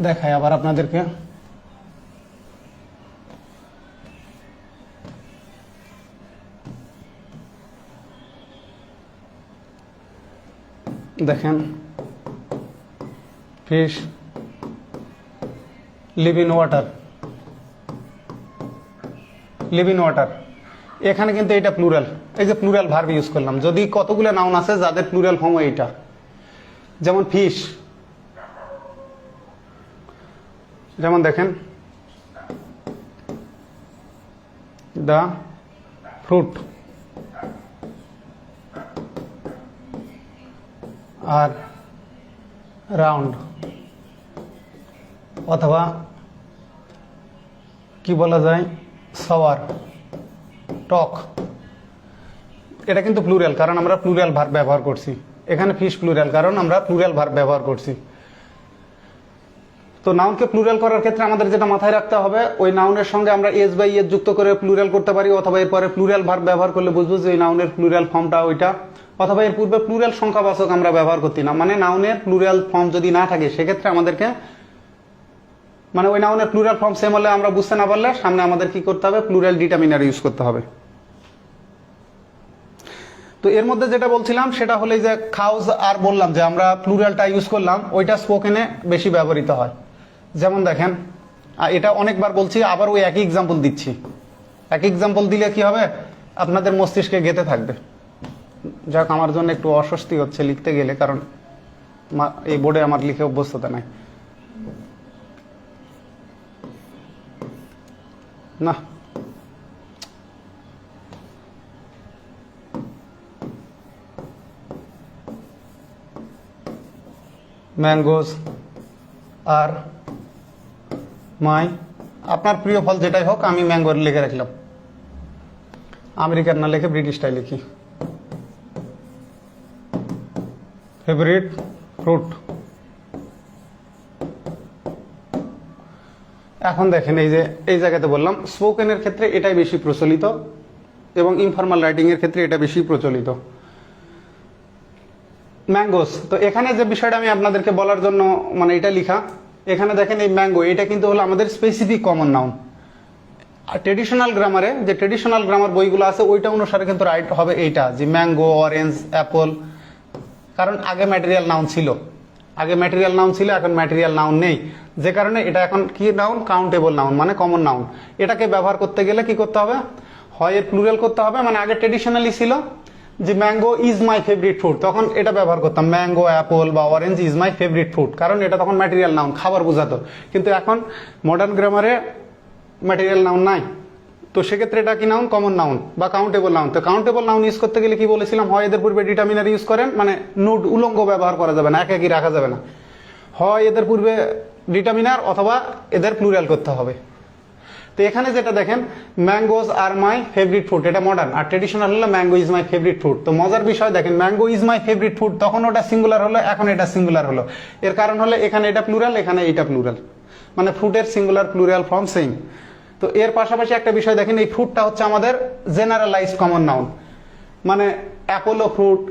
দেখায় আবার আপনাদেরকে, দেখেন fish live in water, live in water. এখানে কিন্তু এটা প্লুরাল, এই যে প্লুরাল ভার্ব ইউজ করলাম। যদি কতগুলো নাউন আছে যাদের প্লুরাল ফর্ম এইটা, যেমন ফিশ, যেমন দেখেন দ্য ফ্রুট, আর রাউন্ড, অথবা কি বলা যায় সাওয়ার, টক। এটা কিন্তু প্লুরাল, কারণ আমরা প্লুরাল ভার্ব ব্যবহার করছি। এখানে ফিশ প্লুরাল, কারণ আমরা প্লুরাল ভার্ব ব্যবহার করছি। তো নাউনকে প্লুরাল করার ক্ষেত্রে আমাদের যেটা মাথায় রাখতে হবে, ওই নাউনের সঙ্গে আমরা এস বাই এস যুক্ত করে প্লুরাল করতে পারি, অথবা এরপরে প্লুরাল ভার্ব ব্যবহার করলে বুঝবো যে এই নাউনের প্লুরাল ফর্মটা ওইটা, অথবা এর পূর্বে প্লুরাল সংখ্যাবাচক আমরা ব্যবহার করতে না, মানে নাউনের প্লুরাল ফর্ম যদি না থাকে সেক্ষেত্রে আমাদেরকে, মানে ওই নাউনের প্লুরাল ফর্ম সেম হলে আমরা বুঝতে না পারলে সামনে আমাদের কি করতে হবে, প্লুরাল ডিটারমিনার ইউজ করতে হবে। তো এর মধ্যে যেটা বলছিলাম সেটা হলো যে খাউজ, আর বললাম যে আমরা প্লুরালটা ইউজ করলাম, ওইটা স্পোকেনে বেশি ব্যবহৃত হয়। যেমন দেখেন, এটা অনেকবার বলছি, আবার ওই একই এক্সাম্পল দিচ্ছি। একই এক্সাম্পল দিলে কি হবে, আপনাদের মস্তিষ্কে গেঁথে থাকবে। যাক, আমার জন্য একটু অস্বস্তি হচ্ছে লিখতে গেলে, কারণ এই বোর্ডে আমার লিখে অভ্যস্ততা নাই। না, ম্যাঙ্গোজ আর মাই, আপনার প্রিয় ফল যেটাই হোক, আমি ম্যাঙ্গোর লিখে রাখলাম, আমেরিকার না লিখে ব্রিটিশটাই লিখি। Favourite fruit. এখন দেখেন, এই যে এই জায়গাতে বললাম স্পোকেনের ক্ষেত্রে এটাই বেশি প্রচলিত, এবং ইনফর্মাল রাইটিং এর ক্ষেত্রে এটা বেশি প্রচলিত। ম্যাঙ্গোস, তো এখানে যে বিষয়টা আমি আপনাদেরকে বলার জন্য মানে এটা লিখা, এখানে দেখেন এই ম্যাঙ্গো, এটা কিন্তু হলো আমাদের স্পেসিফিক কমন নাউন। আর ট্রেডিশনাল গ্রামারে, যে ট্রেডিশনাল গ্রামার বইগুলো আছে ওইটা অনুসারে কিন্তু রাইট হবে এইটা, যে ম্যাঙ্গো, অরেঞ্জ, অ্যাপল, কারণ আগে ম্যাটেরিয়াল নাউন ছিল, এখন ম্যাটেরিয়াল নাউন নেই, যে কারণে এটা এখন কি নাউন, কাউন্টেবল নাউন, মানে কমন নাউন। এটাকে ব্যবহার করতে গেলে কি করতে হবে, হয় এর প্লুরাল করতে হবে, মানে আগে ট্রেডিশনালি ছিল যে mango is my favourite fruit, তখন এটা ব্যবহার করতাম, ম্যাঙ্গো, অ্যাপল বা orange is my favourite fruit, কারণ এটা তখন ম্যাটেরিয়াল নাউন, খাবার বোঝাতো। কিন্তু এখন মডার্ন গ্রামারে ম্যাটেরিয়াল নাউন নাই, তো সেক্ষেত্রে এটা কি নাউন, কমন নাউন বা কাউন্টেবল নাউন। তো কাউন্টেবল নাউন ইউজ করতে গেলে কি বলেছিলাম, হয় এদের পূর্বে ডিটারমিনার ইউজ করেন, মানে নুড উলঙ্গ ব্যবহার করা যাবে না, একই রাখা যাবে না, হয় এদের পূর্বে ডিটারমিনার অথবা এদের প্লুরাল করতে হবে। তো এখানে যেটা দেখেন, mangoes are my favourite food, এটা মডার্ন, আর ট্রেডিশনাল হলো mango is my favourite food. তো মজার বিষয় দেখেন, mango is my favourite food, তখন ওটা সিঙ্গুলার হলো, এখন এটা সিঙ্গুলার হলো। এর কারণ হলো এখানে এটা প্লুরাল, এখানে এটা প্লুরাল, মানে ফ্রুটের সিঙ্গুলার প্লুরাল ফর্ম সেম। তো এর পাশাপাশি একটা বিষয় দেখেন, এই ফ্রুটটা হচ্ছে আমাদের জেনারেলাইজড কমন নাউন, মানে অ্যাপলও ফ্রুট,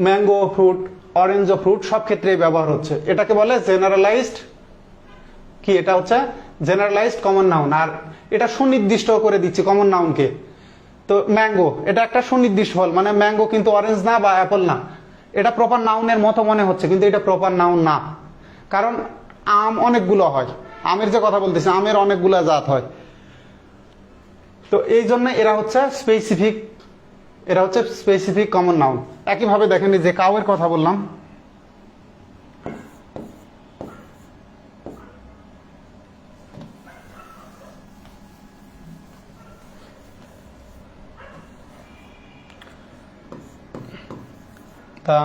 ম্যাঙ্গো ফ্রুট, অরেঞ্জও ফ্রুট, সব ক্ষেত্রেই ব্যবহার হচ্ছে। এটাকে বলে জেনারেলাইজড কি, এটা হচ্ছে জেনারেলাইজড কমন নাউন। আর এটা সুনির্দিষ্ট করে দিচ্ছে কমন নাউনকে। তো ম্যাঙ্গো, এটা একটা সুনির্দিষ্ট ফল, মানে ম্যাঙ্গো কিন্তু অরেঞ্জ না বা অ্যাপল না, এটা প্রপার নাউনের মতো মনে হচ্ছে, কিন্তু এটা প্রপার নাউন না, কারণ আম অনেকগুলো হয়, আমের যে কথা বলতেছে, আমের অনেকগুলো জাত হয়। তো এই জন্য এরা হচ্ছে স্পেসিফিক কমন নাউন। একইভাবে দেখেন, যে কাউয়ের কথা বললাম, তা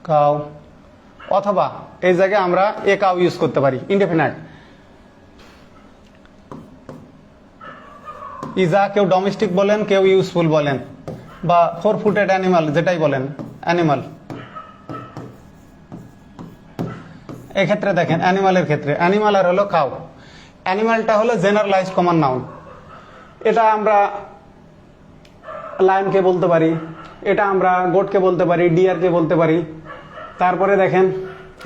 কাউ, অথবা এই জায়গায় আমরা এ কাউ ইউজ করতে পারি, ইনডেফিনাইট। ইজা কেউ ডোমেস্টিক বলেন, কেউ ইউজফুল বলেন, বা 4 ফুটেড অ্যানিমাল যেটাই বলেন, অ্যানিমাল। এক্ষেত্রে দেখেন, অ্যানিমালের ক্ষেত্রে অ্যানিমাল আর হলো কাউ, অ্যানিমালটা হলো জেনারেলাইজড কমন নাউন। এটা আমরা লায়নকে বলতে পারি, এটা আমরা গোটকে বলতে পারি, ডিয়ারকে বলতে পারি। তারপরে দেখেন,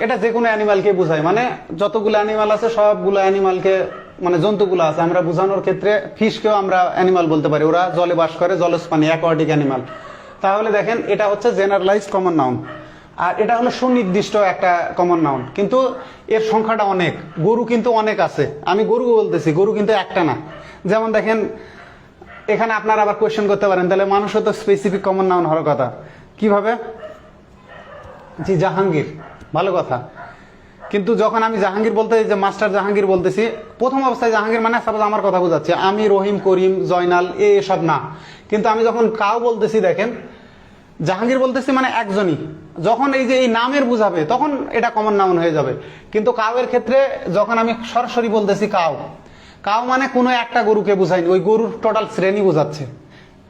এটা যে কোনো অ্যানিমালকে বোঝায়, মানে যতগুলো অ্যানিমাল আছে সবগুলো অ্যানিমালকে, মানে জন্তুগুলো আছে আমরা বোঝানোর ক্ষেত্রে ফিশকেও আমরা অ্যানিমাল বলতে পারি, ওরা জলে বাস করে, জলজ-প্রাণী, অ্যাকোয়াটিক অ্যানিমাল। তাহলে দেখেন, এটা হচ্ছে জেনারেলাইজড কমন নাউন, আর এটা হলো সুনির্দিষ্ট একটা কমন নাউন, কিন্তু এর সংখ্যাটা অনেক। গরু কিন্তু অনেক আছে, আমি গরু বলতেছি, গরু কিন্তু একটা না। যেমন দেখেন, এখানে আপনারা আবার কোয়েশ্চেন করতে পারেন, তাহলে মানুষও তো স্পেসিফিক কমন নাউন হওয়ার কথা, কিভাবে? জি জাহাঙ্গীর, ভালো কথা। কিন্তু যখন আমি জাহাঙ্গীর বলতে, যে মাস্টার জাহাঙ্গীর বলতেছি, প্রথম অবস্থায় জাহাঙ্গীর মানে সাপোজ আমার কথা বোঝাচ্ছে, আমি রহিম, করিম, জয়নাল এসব না। কিন্তু আমি যখন কাউ বলতেছি, দেখেন জাহাঙ্গীর বলতেছি মানে একজনই, যখন এই যে এই নামের বুঝাবে তখন এটা কমন নাউন হয়ে যাবে। কিন্তু কাউয়ের ক্ষেত্রে যখন আমি সরাসরি বলতেছি কাউ, কাউ মানে কোনো একটা গরুকে বুঝাইনি, ওই গরুর টোটাল শ্রেণী বোঝাচ্ছে।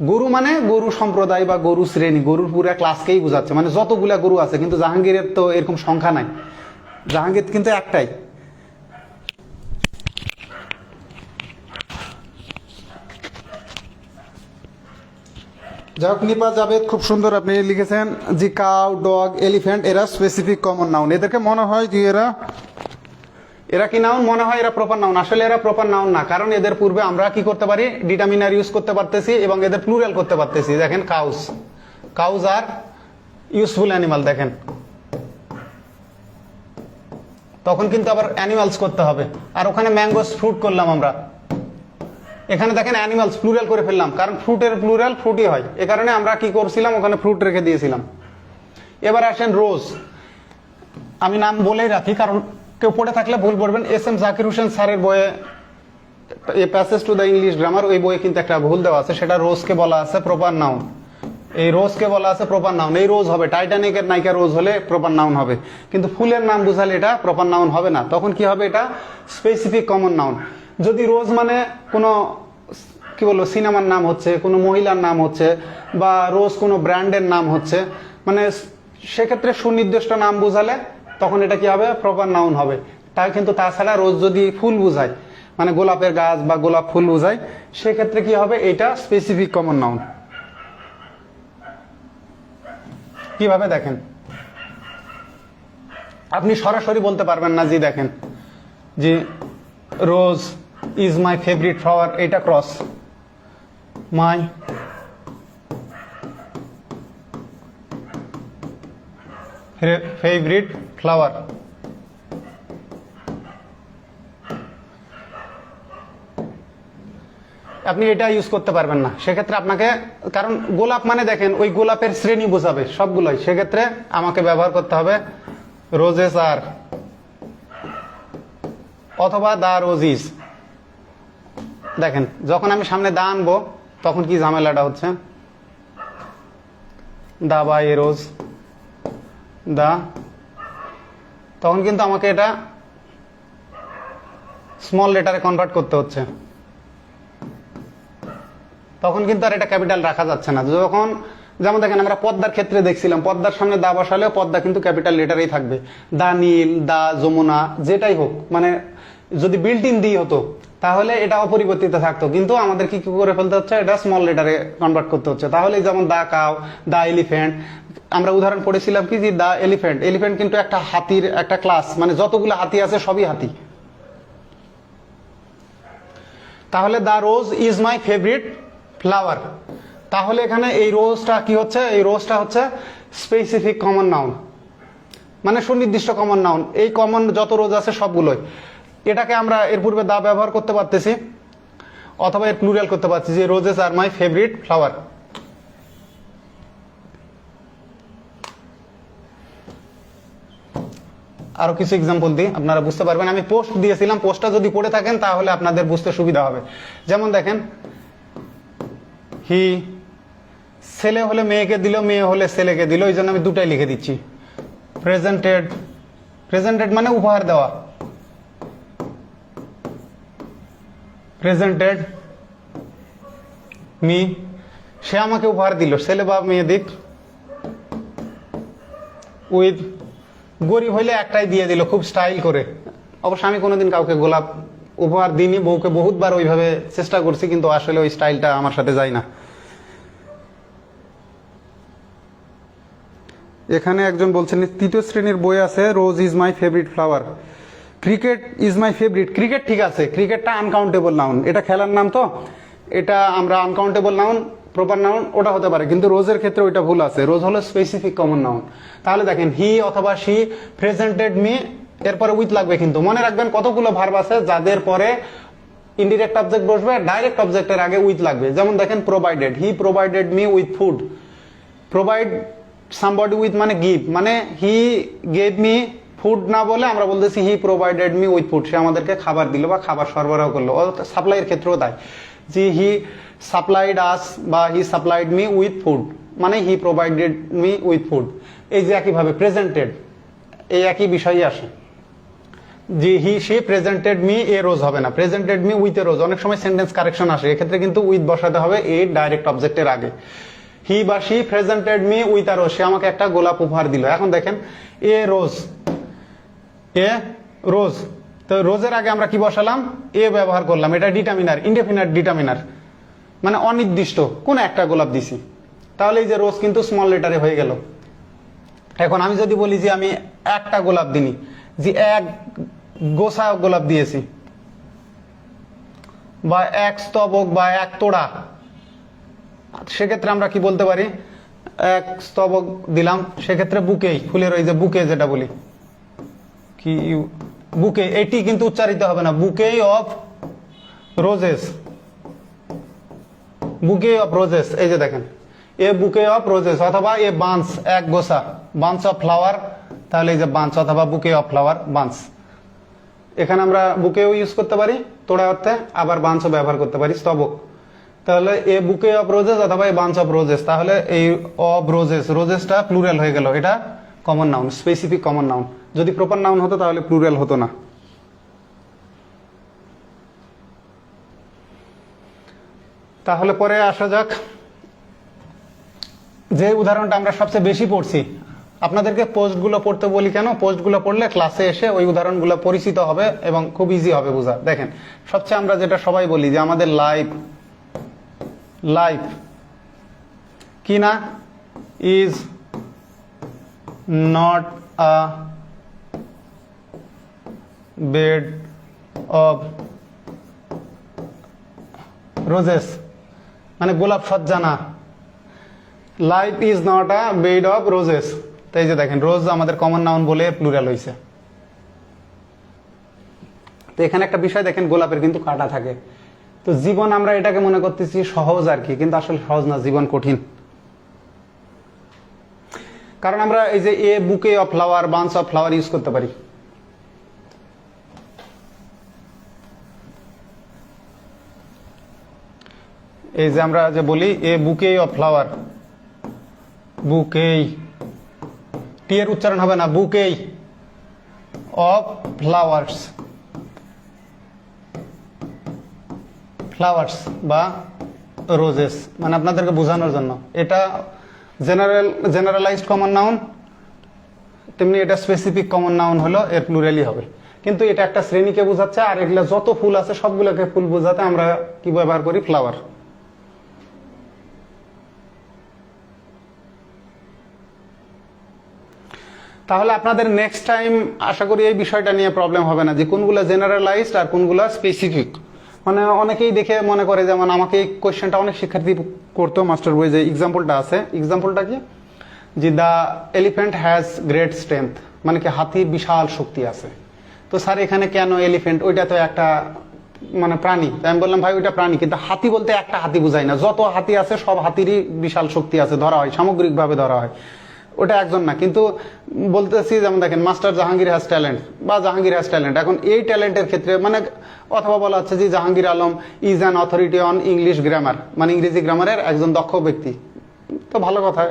গরু মানে গরু সম্প্রদায় বা গরু শ্রেণী, গরুর পুরো ক্লাসকেই বোঝাচ্ছে, মানে যতগুলা গরু আছে। কিন্তু জাহাঙ্গীরের তো এরকম সংখ্যা নাই, জাহাঙ্গীর কিন্তু একটাই। যাই হোক, নিপা জাভেদ খুব সুন্দর আপনি লিখেছেন জি, কাউ, ডগ, এলিফ্যান্ট এরা স্পেসিফিক কমন নাউন। এদেরকে মনে হয় যে এরা কি নাউন, মনে হয় এরা প্রপার নাউন। আসলে এরা প্রপার নাউন না, কারণ এদের পূর্বে আমরা কি করতে পারি, ডিটারমিনার ইউজ করতে পারতেছি এবং এদের প্লুরাল করতে পারতেছি। দেখেন cows, cows are useful animal, দেখেন তখন কিন্তু আবার অ্যানিমালস করতে হবে। আর ওখানে ম্যাঙ্গোস ফ্রুট করলাম আমরা, এখানে দেখেন অ্যানিমালস প্লুরাল করে ফেললাম, কারণ ফ্রুটের প্লুরাল ফ্রুটই হয়, এ কারণে আমরা কি করছিলাম, ওখানে ফ্রুট রেখে দিয়েছিলাম। এবার আসেন রোজ, আমি নাম বলেই রাখি কারণ কেউ পড়ে থাকলে ভুল পড়বেন। এস এম জাকির হোসেন স্যারের বইয়ে a passage to the English grammar, ওই বইয়ে কিন্তু একটা ভুল দেওয়া আছে, সেটা রোজকে বলা আছে প্রপার নাউন। এই রোজকে বলা আছে প্রপার নাউন, এই রোজ হবে, টাইটানিকের নায়িকা রোজ হলে প্রপার নাউন হবে, কিন্তু ফুলের নাম বুঝালে এটা প্রপার নাউন হবে না। তখন কি হবে, এটা স্পেসিফিক কমন নাউন। যদি রোজ মানে কোনো কি বলবো সিনেমার নাম হচ্ছে, কোনো মহিলার নাম হচ্ছে, বা রোজ কোনো ব্র্যান্ডের নাম হচ্ছে, মানে সেক্ষেত্রে সুনির্দিষ্ট নাম বুঝালে তখন এটা কি হবে, প্রপার নাউন হবে। তাই কিন্তু তাছাড়া রোজ যদি ফুল বুঝায়, মানে গোলাপের গাছ বা গোলাপ ফুল বুঝায়, সেক্ষেত্রে কি হবে, এটা স্পেসিফিক কমন নাউন। কিভাবে দেখেন, আপনি সরাসরি বলতে পারবেন না জি, দেখেন জি rose is my favourite flower, এটা ক্রস, মাই ফেভারিট ফ্লাওয়ার। আপনি এটা ইউজ করতে পারবেন না, সেক্ষেত্রে আপনাকে, কারণ গোলাপ মানে দেখেন ওই গোলাপের শ্রেণী বোঝাবে সবগুলোই, সেক্ষেত্রে আমাকে ব্যবহার করতে হবে রোজেস আর, অথবা দা রোজিস। দেখেন যখন আমি সামনে দা আনবো তখন কি ঝামেলাটা হচ্ছে, দা বা এ রোজ, দা, তখন কিন্তু আমাকে এটা স্মল লেটারে কনভার্ট করতে হচ্ছে, তখন কিন্তু আর এটা ক্যাপিটাল রাখা যাচ্ছে না। যখন যেমন দেখেন আমরা পদ্মার ক্ষেত্রে দেখছিলাম, পদ্মার সামনে দা বসালেও পদ্মা কিন্তু ক্যাপিটাল লেটারেই থাকবে, দা নীল, দা যমুনা, যেটাই হোক, মানে যদি বিল্ট ইন দিয়ে হতো তাহলে এটা অপরিবর্তিত থাকতো, কিন্তু আমাদের কি করে ফেলতে হচ্ছে, এটা স্মল লেটারে কনভার্ট করতে হচ্ছে। তাহলে যেমন দা কাউ, দা এলিফ্যান্ট, আমরা উদাহরণ পড়েছিলাম কি যে দা এলিফ্যান্ট, এলিফ্যান্ট কিন্তু একটা হাতির একটা ক্লাস, মানে যতগুলো হাতি আছে সবই হাতি। তাহলে the rose is my favourite flower, তাহলে এখানে এই রোজটা কি হচ্ছে, এই রোজটা হচ্ছে স্পেসিফিক কমন নাউন, মানে সুনির্দিষ্ট কমন নাউন। এই কমন যত রোজ আছে সবগুলোই, এটাকে আমরা এর পূর্বে দা ব্যবহার করতে পারতেছি, অথবা এর প্লুরাল করতে পারছি যে roses are my favourite flower. আরো কিছু এক্সাম্পল দিই, আপনারা বুঝতে পারবেন। আমি পোস্ট দিয়েছিলাম, পোস্টটা যদি পড়ে থাকেন তাহলে আপনাদের বুঝতে সুবিধা হবে। যেমন দেখেন হি, ছেলে হলে মেয়েকে দিল, মেয়ে হলে ছেলেকে দিল, এই জন্য আমি দুটাই লিখে দিচ্ছি। প্রেজেন্টেড, প্রেজেন্টেড মানে উপহার দেওয়া, প্রেজেন্টেড মি, সে আমাকে উপহার দিল, ছেলে বা মেয়ে দিক। উইথ, গরিব হইলে একটাই দিয়ে দিল খুব স্টাইল করে। অবশ্য আমি কোনোদিন কাউকে গোলাপ উপহার দিইনি, বউকে বহুতবার ওইভাবে চেষ্টা করছি, কিন্তু আসলে ওই স্টাইলটা আমার সাথে যায় না। এখানে একজন বলছেন তৃতীয় শ্রেণীর বই আছে রোজ is my favourite flower, cricket is my favourite. Cricket ঠিক আছে, ক্রিকেটটা আনকাউন্টেবল নাউন, এটা খেলার নাম, তো এটা আমরা আনকাউন্টেবল নাউন, প্রপার নাউন ওটা হতে পারে, কিন্তু রোজের ক্ষেত্রে ওইটা ভুল আছে, রোজ হলো স্পেসিফিক কমন নাউন। তাহলে দেখেন হি অথবা শি প্রেজেন্টেড মি, এরপরে উইথ লাগবে, কিন্তু মনে রাখবেন কতগুলো ভার্ব আছে যাদের পরে ইনডিরেক্ট অবজেক্ট বসবে, ডাইরেক্ট অবজেক্টের আগে উইথ লাগবে। যেমন দেখেন provided, he provided me with food. Provide somebody with মানে গিভ, মানে হি গেভ মি ফুড না বলে আমরা বলতেছি হি প্রোভাইডেড মি উইথ ফুড, সে আমাদেরকে খাবার দিল বা খাবার সরবরাহ করলো। সাপ্লাইয়ের ক্ষেত্রেও তাই, যে হি সাপ্লাইড আস বা হি সাপ্লাইড মি উইথ ফুড মানে হি প্রোভাইডেড মি উইথ ফুড। এই যে একইভাবে প্রেজেন্টেড, এই একই বিষয়ই আসে, যে হি সে প্রেজেন্টেড মি এ রোজ হবে না, প্রেজেন্টেড মি উইথ এ রোজ। অনেক সময় সেন্টেন্স কারেকশন আসে, এক্ষেত্রে কিন্তু উইথ বসাতে হবে এই ডাইরেক্ট অবজেক্টের আগে। হি বা she presented me with a rose, সে আমাকে একটা গোলাপ উপহার দিল। এখন দেখেন এ রোজ, এ রোজ, তো রোজের আগে আমরা কি বসালাম, এ ব্যবহার করলাম। এটা ডিটারমিনার, ইনডেফিনিট ডিটারমিনার, মানে অনির্দিষ্ট কোন একটা গোলাপ দিছি। তাহলে এই যে রোজ কিন্তু স্মল লেটারে হয়ে গেল। এখন আমি যদি বলি যে আমি একটা গোলাপ দিনি, যে এক গোছা গোলাপ দিয়েছি, বা এক স্তবক বা এক তোড়া, সেক্ষেত্রে আমরা কি বলতে পারি, এক স্তবক দিলাম, সেক্ষেত্রে বুকেই, ফুলের ওই যে বুকে যেটা বলি, কি বুকে, এটি কিন্তু উচ্চারিত হবে না, বুকে অফ রোজেস, বুকে অফ রোজেস। এই যে দেখেন এ বুকে অফ রোজেস, অথবা এ বান্স, এক গোছা, বান্স অফ ফ্লাওয়ার, তাহলে এই যে বান্স অথবা বুকে অফ ফ্লাওয়ার, বান্স। এখানে আমরা বুকেও ইউজ করতে পারি তোড়া অর্থে, আবার বান্সও ব্যবহার করতে পারি স্তবক। তাহলে এ বুকে অফ রোজেস অথবা এ বান্স অফ রোজেস, তাহলে এই অফ রোজেস, রোজেসটা প্লুরাল হয়ে গেল, এটা common noun, specific common noun. যদি প্রপার নাউন হতো তাহলে প্লুরাল হতো না। তাহলে পরে আসা যাক, যে উদাহরণটা আমরা সবচেয়ে বেশি পড়ছি, আপনাদেরকে পোস্টগুলো পড়তে বলি কেন, পোস্টগুলো পড়লে ক্লাসে এসে ওই উদাহরণগুলো পরিচিত হবে এবং খুব ইজি হবে বোঝা। দেখেন সবচেয়ে আমরা যেটা সবাই বলি যে আমাদের লাইফ, লাইফ কি না, is not a bed of roses, মানে গোলাপ সজ্জা না। Life is not a bed of roses, তাই যে দেখেন রোজ আমাদের কমন নাউন বলে প্লুরাল হয়েছে। তো এখানে একটা বিষয় দেখেন, গোলাপের কিন্তু কাঁটা থাকে। তো জীবন আমরা এটাকে মনে করতেছি সহজ আর কি, কিন্তু আসলে সহজ না, জীবন কঠিন। কারণ আমরা এই যে এ বুকে of flower, buns of flower use করতে পারি। এই যে আমরা যে বলি এ বুকে অফ ফ্লাওয়ার, বুকেই, টি এর উচ্চারণ হবে না, বুকেই অফ ফ্লাওয়ার্স, ফ্লাওয়ার্স বা রোজেস, মানে আপনাদেরকে বোঝানোর জন্য। এটা জেনারেলাইজড কমন নাউন, তেমনি এটা স্পেসিফিক কমন নাউন হলো এর প্লুরালই হবে। কিন্তু এটা একটা শ্রেণীকে বোঝাচ্ছে, আর এগুলা যত ফুল আছে সবগুলোকে ফুল বোঝাতে আমরা কি ব্যবহার করি, ফ্লাওয়ার। তাহলে আপনাদের নেক্সট টাইম আশা করি এই বিষয়টা নিয়ে প্রবলেম হবে না, যে কোনগুলো জেনারেলাইজড আর কোনগুলো স্পেসিফিক। মানে অনেকেই দেখে মনে করে, যেমন আমাকে এই কোয়েশ্চেনটা অনেক শিক্ষার্থী করতো মাস্টার বই, যে এক্সাম্পলটা আছে, এক্সাম্পলটা কি, যে the elephant has great strength, মানে কি হাতির বিশাল শক্তি আছে। তো স্যার এখানে কেন এলিফ্যান্ট, ওইটা তো একটা মানে প্রাণী। আমি বললাম ভাই ওইটা প্রাণী, কিন্তু হাতি বলতে একটা হাতি বোঝায় না, যত হাতি আছে সব হাতিরই বিশাল শক্তি আছে ধরা হয়, সামগ্রিকভাবে ধরা হয়, ওটা একজন না। কিন্তু বলতেছি যেমন দেখেন মাস্টার জাহাঙ্গীর হ্যাজ ট্যালেন্ট বা জাহাঙ্গীর হ্যাজ ট্যালেন্ট, এখন এই ট্যালেন্টের ক্ষেত্রে মানে অথবা বলা হচ্ছে যে Jahangir Alam is an authority on English grammar, মানে ইংরেজি গ্রামারের একজন দক্ষ ব্যক্তি। তো ভালো কথা,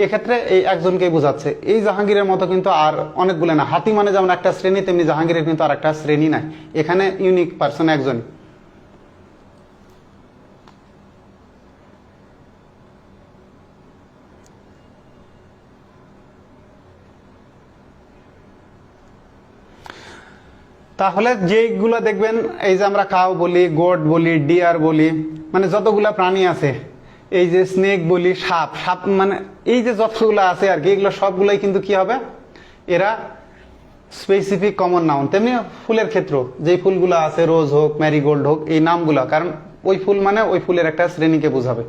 এক্ষেত্রে এই একজনকেই বোঝাচ্ছে। এই জাহাঙ্গীরের মতো কিন্তু আর অনেকগুলো না, হাতি মানে যেমন একটা শ্রেণী, তেমনি জাহাঙ্গীরের কিন্তু আর একটা শ্রেণী নাই, এখানে ইউনিক পার্সন একজন। তাহলে যেগুলো দেখবেন, এই যে আমরা কাউ বলি, গোট বলি, ডিয়ার বলি, মানে যতগুলা প্রাণী আছে, এই যে স্নেক বলি, সাপ, সাপ মানে এই যে যতগুলো আছে আর কি, এগুলো সবগুলোই কিন্তু কি হবে, এরা স্পেসিফিক কমন নাউন। তেমনি ফুলের ক্ষেত্র, যে ফুলগুলো আছে, রোজ হোক, ম্যারিগোল্ড হোক, এই নামগুলো, কারণ ওই ফুল মানে ওই ফুলের একটা শ্রেণীকে বোঝাবে।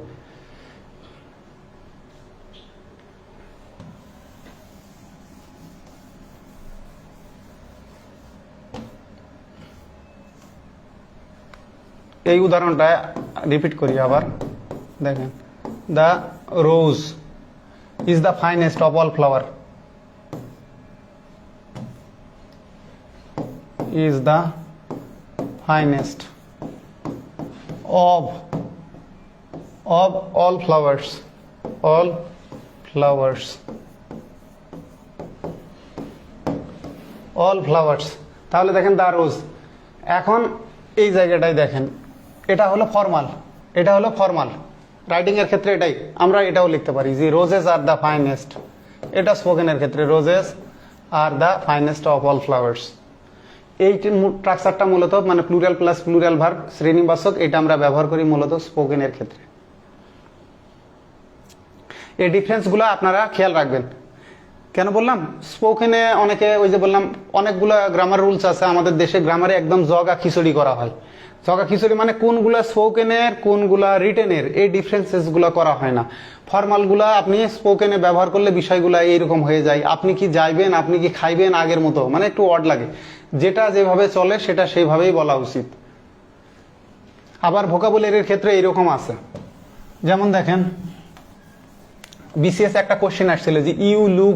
এই উদাহরণটা রিপিট করি আবার, দেখেন, the rose is the finest of all flower, is the finest of all flowers, all flowers, all flowers। তাহলে দেখেন দা রোজ। এখন এই জায়গাটাই দেখেন, এটা হলো ফর্মাল, এটা হলো ফর্মাল। রাইটিং এর ক্ষেত্রে এটাই, আমরা এটাও লিখতে পারি যে রোজেস আর দ্য ফাইনেস্ট। এটা স্পোকেনের ক্ষেত্রে roses are the finest of all flowers. এই স্ট্রাকচারটা মূলত মানে প্লুরাল প্লাস প্লুরাল ভার্ব শ্রেণীবাচক, এটা আমরা ব্যবহার করি মূলত স্পোকেনের ক্ষেত্রে। এই ডিফারেন্সগুলো আপনারা খেয়াল রাখবেন। কেন বললাম স্পোকেনে অনেকে, ওই যে বললাম অনেকগুলো গ্রামার রুলস আছে আমাদের দেশে, গ্রামারে একদম জগা খিচুড়ি করা হয়। জগা খিচুড়ি মানে কোনগুলা স্পোকেনের কোনগুলা রিটেনের, এই ডিফারেন্সেস গুলা করা হয় না। ফর্মালগুলা আপনি স্পোকেনে ব্যবহার করলে বিষয়গুলা এইরকম হয়ে যায়, আপনি কি যাইবেন, আপনি কি খাইবেন, আগের মতো মানে একটু অড লাগে। যেটা যেভাবে চলে সেটা সেইভাবেই বলা উচিত। আবার ভোকাবুলারির ক্ষেত্রে এইরকম আছে, যেমন দেখেন বিসিএস একটা কোশ্চেন আসছিল যে you look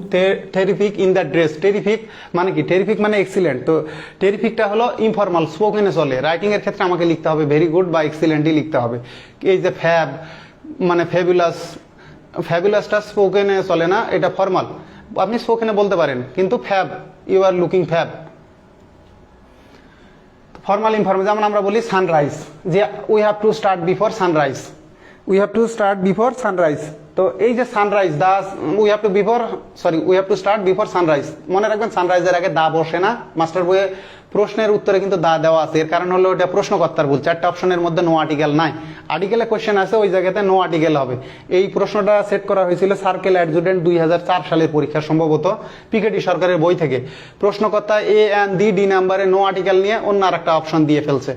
terrific in the dress. Terrific মানে কি? টেরিফিক মানে এক্সিলেন্ট। তো টেরিফিকটা হলো ইনফর্মাল, স্পোকেনে চলে। রাইটিং এর ক্ষেত্রে আমাকে লিখতে হবে ভেরি গুড বা এক্সিলেন্টই লিখতে হবে। এই যে ফ্যাব মানে ফ্যাবুলাস, ফ্যাবুলাসটা স্পোকেনে চলে না, এটা ফর্মাল। আপনি স্পোকেনে বলতে পারেন, কিন্তু fab, you are looking fab, formal informal. যেমন আমরা বলি সানরাইজ, যে we have to start before sunrise, we have to start before sunrise. তো এই যে sunrise, the we have to start before sunrise, মনে রাখবেন সানরাইজের আগে দা বসে না। মাস্টার বইয়ে প্রশ্নের উত্তরে কিন্তু দা দেওয়া আছে, এর কারণ হলো এটা প্রশ্নকর্তার ভুল। 4টা অপশনের মধ্যে নো আর্টিকেল নাই, আর্টিকেলে কোশ্চেন আছে, ওই জায়গাতে নো আর্টিকেল হবে। এই প্রশ্নটা সেট করা হয়েছিল সার্কেল অ্যাডজুটেন্ট 2004 সালের পরীক্ষা, সম্ভবত পিকেটি সরকারের বই থেকে। প্রশ্নকর্তা এ এন্ড ডি নাম্বারে নো আর্টিকেল নিয়ে অন্য আর একটা অপশন দিয়ে ফেলছে।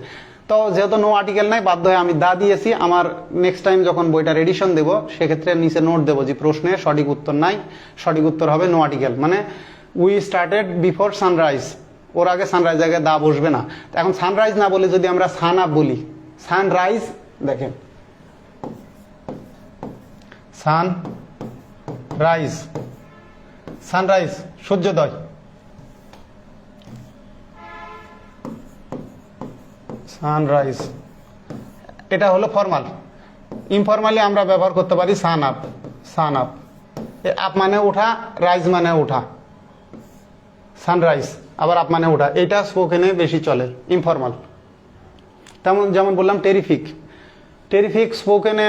তো যেহেতু নো আর্টিকেল নাই, বাধ্য হয়ে আমি দা দিয়েছি। আমার নেক্সট টাইম যখন বইটা রেডিশন দেবো সেক্ষেত্রে নিচে নোট দেবো যে প্রশ্নে সঠিক উত্তর নাই, সঠিক উত্তর হবে নো আর্টিকেল। মানে উই স্টার্টেড বিফোর সানরাইজ, ওর আগে সানরাইজ আগে দা বসবে না। এখন সানরাইজ না বলে যদি আমরা সান আপ বলি, সানরাইজ, দেখেন সানরাইজ, সানরাইজ সূর্যোদয়, সানরাইজ, এটা হলো ফর্মাল। ইনফর্মালি আমরা ব্যবহার করতে পারি সান আপ, সান আপ। আপ মানে ওঠা, রাইজ মানে ওঠা, সানরাইজ আবার আপ মানে ওঠা, এটা স্পোকেনে বেশি চলে, ইনফর্মাল। তেমন যেমন বললাম টেরিফিক, টেরিফিক স্পোকেনে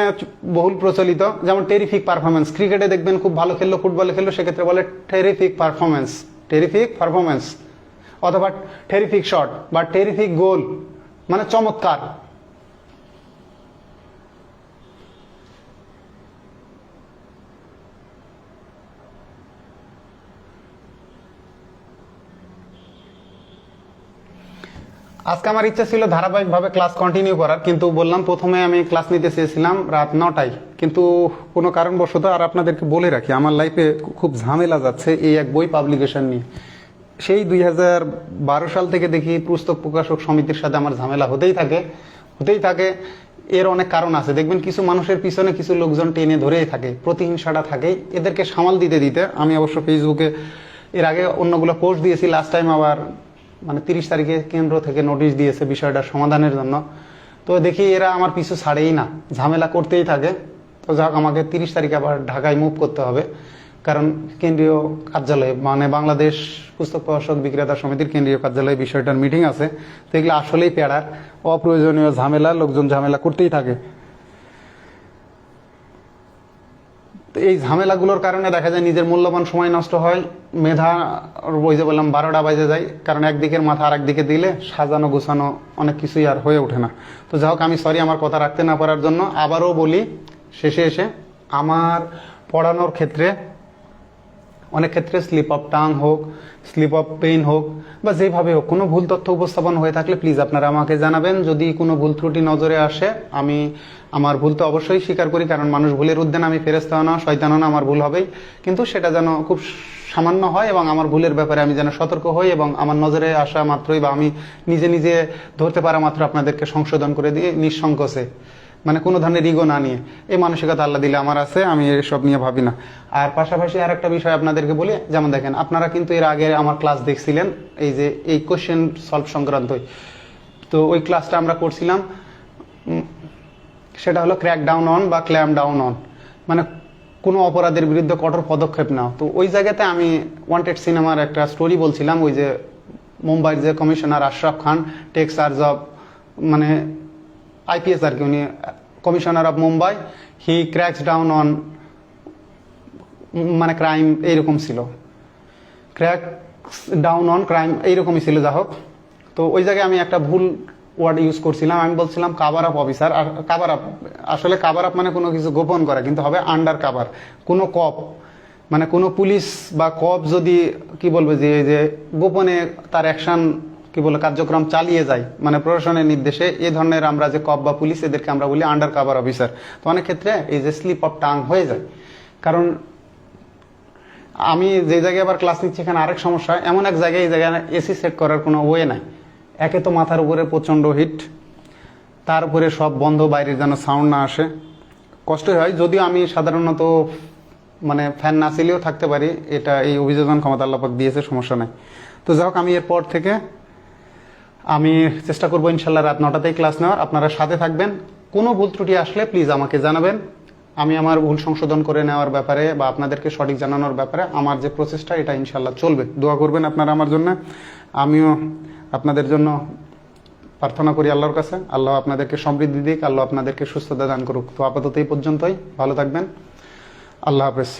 বহুল প্রচলিত। যেমন টেরিফিক পারফরমেন্স, ক্রিকেটে দেখবেন খুব ভালো খেললো, ফুটবলে খেললো, সেক্ষেত্রে বলে টেরিফিক পারফরমেন্স, টেরিফিক পারফরমেন্স। অথবা টেরিফিক শট বা টেরিফিক গোল মানে চমৎকার। আজকে আমার ইচ্ছা ছিল ধারাবাহিকভাবে ক্লাস কন্টিনিউ করার, কিন্তু বললাম প্রথমে আমি ক্লাস নিতে চেয়েছিলাম রাত 9টায়, কিন্তু কোনো কারণবশত, আর আপনাদেরকে বলে রাখি আমার লাইফে খুব ঝামেলা যাচ্ছে এই এক বই পাবলিকেশন নিয়ে। সেই 2012 সাল থেকে দেখি পুস্তক প্রকাশক সমিতির সাথে আমার ঝামেলা হতেই থাকে। এর অনেক কারণ আছে, দেখবেন কিছু মানুষের পিছনে কিছু লোকজন টেনে ধরেই থাকে, প্রতিহিংসাটা থাকেই। এদেরকে সামাল দিতে আমি অবশ্য ফেসবুকে এর আগে অন্যগুলো পোস্ট দিয়েছি, লাস্ট টাইম আবার মানে 30 তারিখে কেন্দ্র থেকে নোটিশ দিয়েছে বিষয়টার সমাধানের জন্য। তো দেখি এরা আমার পিছু ছাড়েই না, ঝামেলা করতেই থাকে। তো যাক, আমাকে 30 তারিখে আবার ঢাকায় মুভ করতে হবে, কারণ কেন্দ্রীয় কার্যালয়ে মানে বাংলাদেশ পুস্তক প্রকাশক বিক্রেতা সমিতির কেন্দ্রীয় কার্যালয়ে বিষয়টার মিটিং আছে। তো এগুলো আসলেই পেড়ার, অপ্রয়োজনীয় ঝামেলা, লোকজন ঝামেলা করতেই থাকে। তো এই ঝামেলাগুলোর কারণে দেখা যায় নিজের মূল্যবান সময় নষ্ট হয়, মেধা ওই যে বললাম 12টা বাজে যায়, কারণ একদিকের মাথা আর একদিকে দিলে সাজানো গোছানো অনেক কিছুই আর হয়ে ওঠে না। তো যাই হোক, আমি সরি আমার কথা রাখতে না পারার জন্য। আবারও বলি শেষে এসে, আমার পড়ানোর ক্ষেত্রে অনেক ক্ষেত্রে স্লিপ অফ টাং হোক, স্লিপ অফ পেইন হোক, বা যেভাবে হোক কোনো ভুল তথ্য উপস্থাপন হয়ে থাকলে প্লিজ আপনারা আমাকে জানাবেন। যদি কোনো ভুল ত্রুটি নজরে আসে, আমি আমার ভুল তো অবশ্যই স্বীকার করি, কারণ মানুষ ভুলের ঊর্ধ্বে না, আমি ফেরেশতাও না, শয়তানও না, আমার ভুল হবেই, কিন্তু সেটা যেন খুব সামান্য হয় এবং আমার ভুলের ব্যাপারে আমি যেন সতর্ক হই এবং আমার নজরে আসা মাত্রই বা আমি নিজে নিজে ধরতে পারা মাত্র আপনাদেরকে সংশোধন করে দিয়ে নিঃসংকোচে, মানে কোনো ধরনের ইগো না নিয়ে, এই মানসিকতা আল্লাহ দিলে আমার আছে, আমি এসব নিয়ে ভাবি না। আর পাশাপাশি আর একটা বিষয় আপনাদেরকে বলি, যেমন দেখেন আপনারা কিন্তু এর আগে আমার ক্লাস দেখছিলেন, এই যে এই কোশ্চেন সলভ সংক্রান্তই, তো ওই ক্লাসটা আমরা করছিলাম, সেটা হলো ক্র্যাক ডাউন অন বা ক্ল্যাম ডাউন অন, মানে কোনো অপরাধের বিরুদ্ধে কঠোর পদক্ষেপ নাও। তো ওই জায়গাতে আমি ওয়ান্টেড সিনেমার একটা স্টোরি বলছিলাম, ওই যে মুম্বাইয়ের যে commissioner Ashraf Khan take charge of, মানে আইপিএস আর কি, উনি commissioner of Mumbai, he cracks down on, মানে ক্রাইম এইরকম ছিল, ক্র্যাক ডাউন অন ক্রাইম এইরকমই ছিল, যা হোক। তো ওই জায়গায় আমি একটা ভুল ওয়ার্ড ইউজ করছিলাম, আমি বলছিলাম কাভার আপ অফিসার। আর কাভার আপ, আসলে কাভার আপ মানে কোনো কিছু গোপন করা, কিন্তু হবে আন্ডার কাভার। কোনো কপ, মানে কোনো পুলিশ বা কপ যদি কি বলবে যে গোপনে তার অ্যাকশন কি বলে কার্যক্রম চালিয়ে যায়, মানে প্রশাসনের নির্দেশে, এই ধরনের আমরা যে কপ বা পুলিশ, এদেরকে আমরা বলি আন্ডার কাভার অফিসার। তো অনেক ক্ষেত্রে এই যে স্লিপ অফ টাং হয়ে যায়, কারণ আমি যে জায়গায় আবার ক্লাস নিচ্ছি এখানে আরেক সমস্যা, এমন এক জায়গায়, এই জায়গায় এসি সেট করার কোনো ওয়ে নাই। একে তো মাথার উপরে প্রচণ্ড হিট, তার উপরে সব বন্ধ, বাইরের যেন সাউন্ড না আসে, কষ্ট হয়। যদিও আমি সাধারণত মানে ফ্যান না চালিয়েও থাকতে পারি, এটা এই অভিযোজন ক্ষমতা আল্লাহ পাক দিয়েছে, সমস্যা নাই। তো যাই হোক, আমি এরপর থেকে আমি চেষ্টা করবো ইনশাল্লাহ রাত 9টাতেই ক্লাস নেওয়ার। আপনারা সাথে থাকবেন, কোনো ভুল ত্রুটি আসলে প্লিজ আমাকে জানাবেন। আমি আমার ভুল সংশোধন করে নেওয়ার ব্যাপারে বা আপনাদেরকে সঠিক জানানোর ব্যাপারে আমার যে প্রচেষ্টা, এটা ইনশাল্লাহ চলবে। দোয়া করবেন আপনারা আমার জন্য, আমিও আপনাদের জন্য প্রার্থনা করি আল্লাহর কাছে। আল্লাহ আপনাদেরকে সমৃদ্ধি দিক, আল্লাহ আপনাদেরকে সুস্থতা দান করুক। তো আপাতত এই পর্যন্তই, ভালো থাকবেন, আল্লাহ হাফেজ।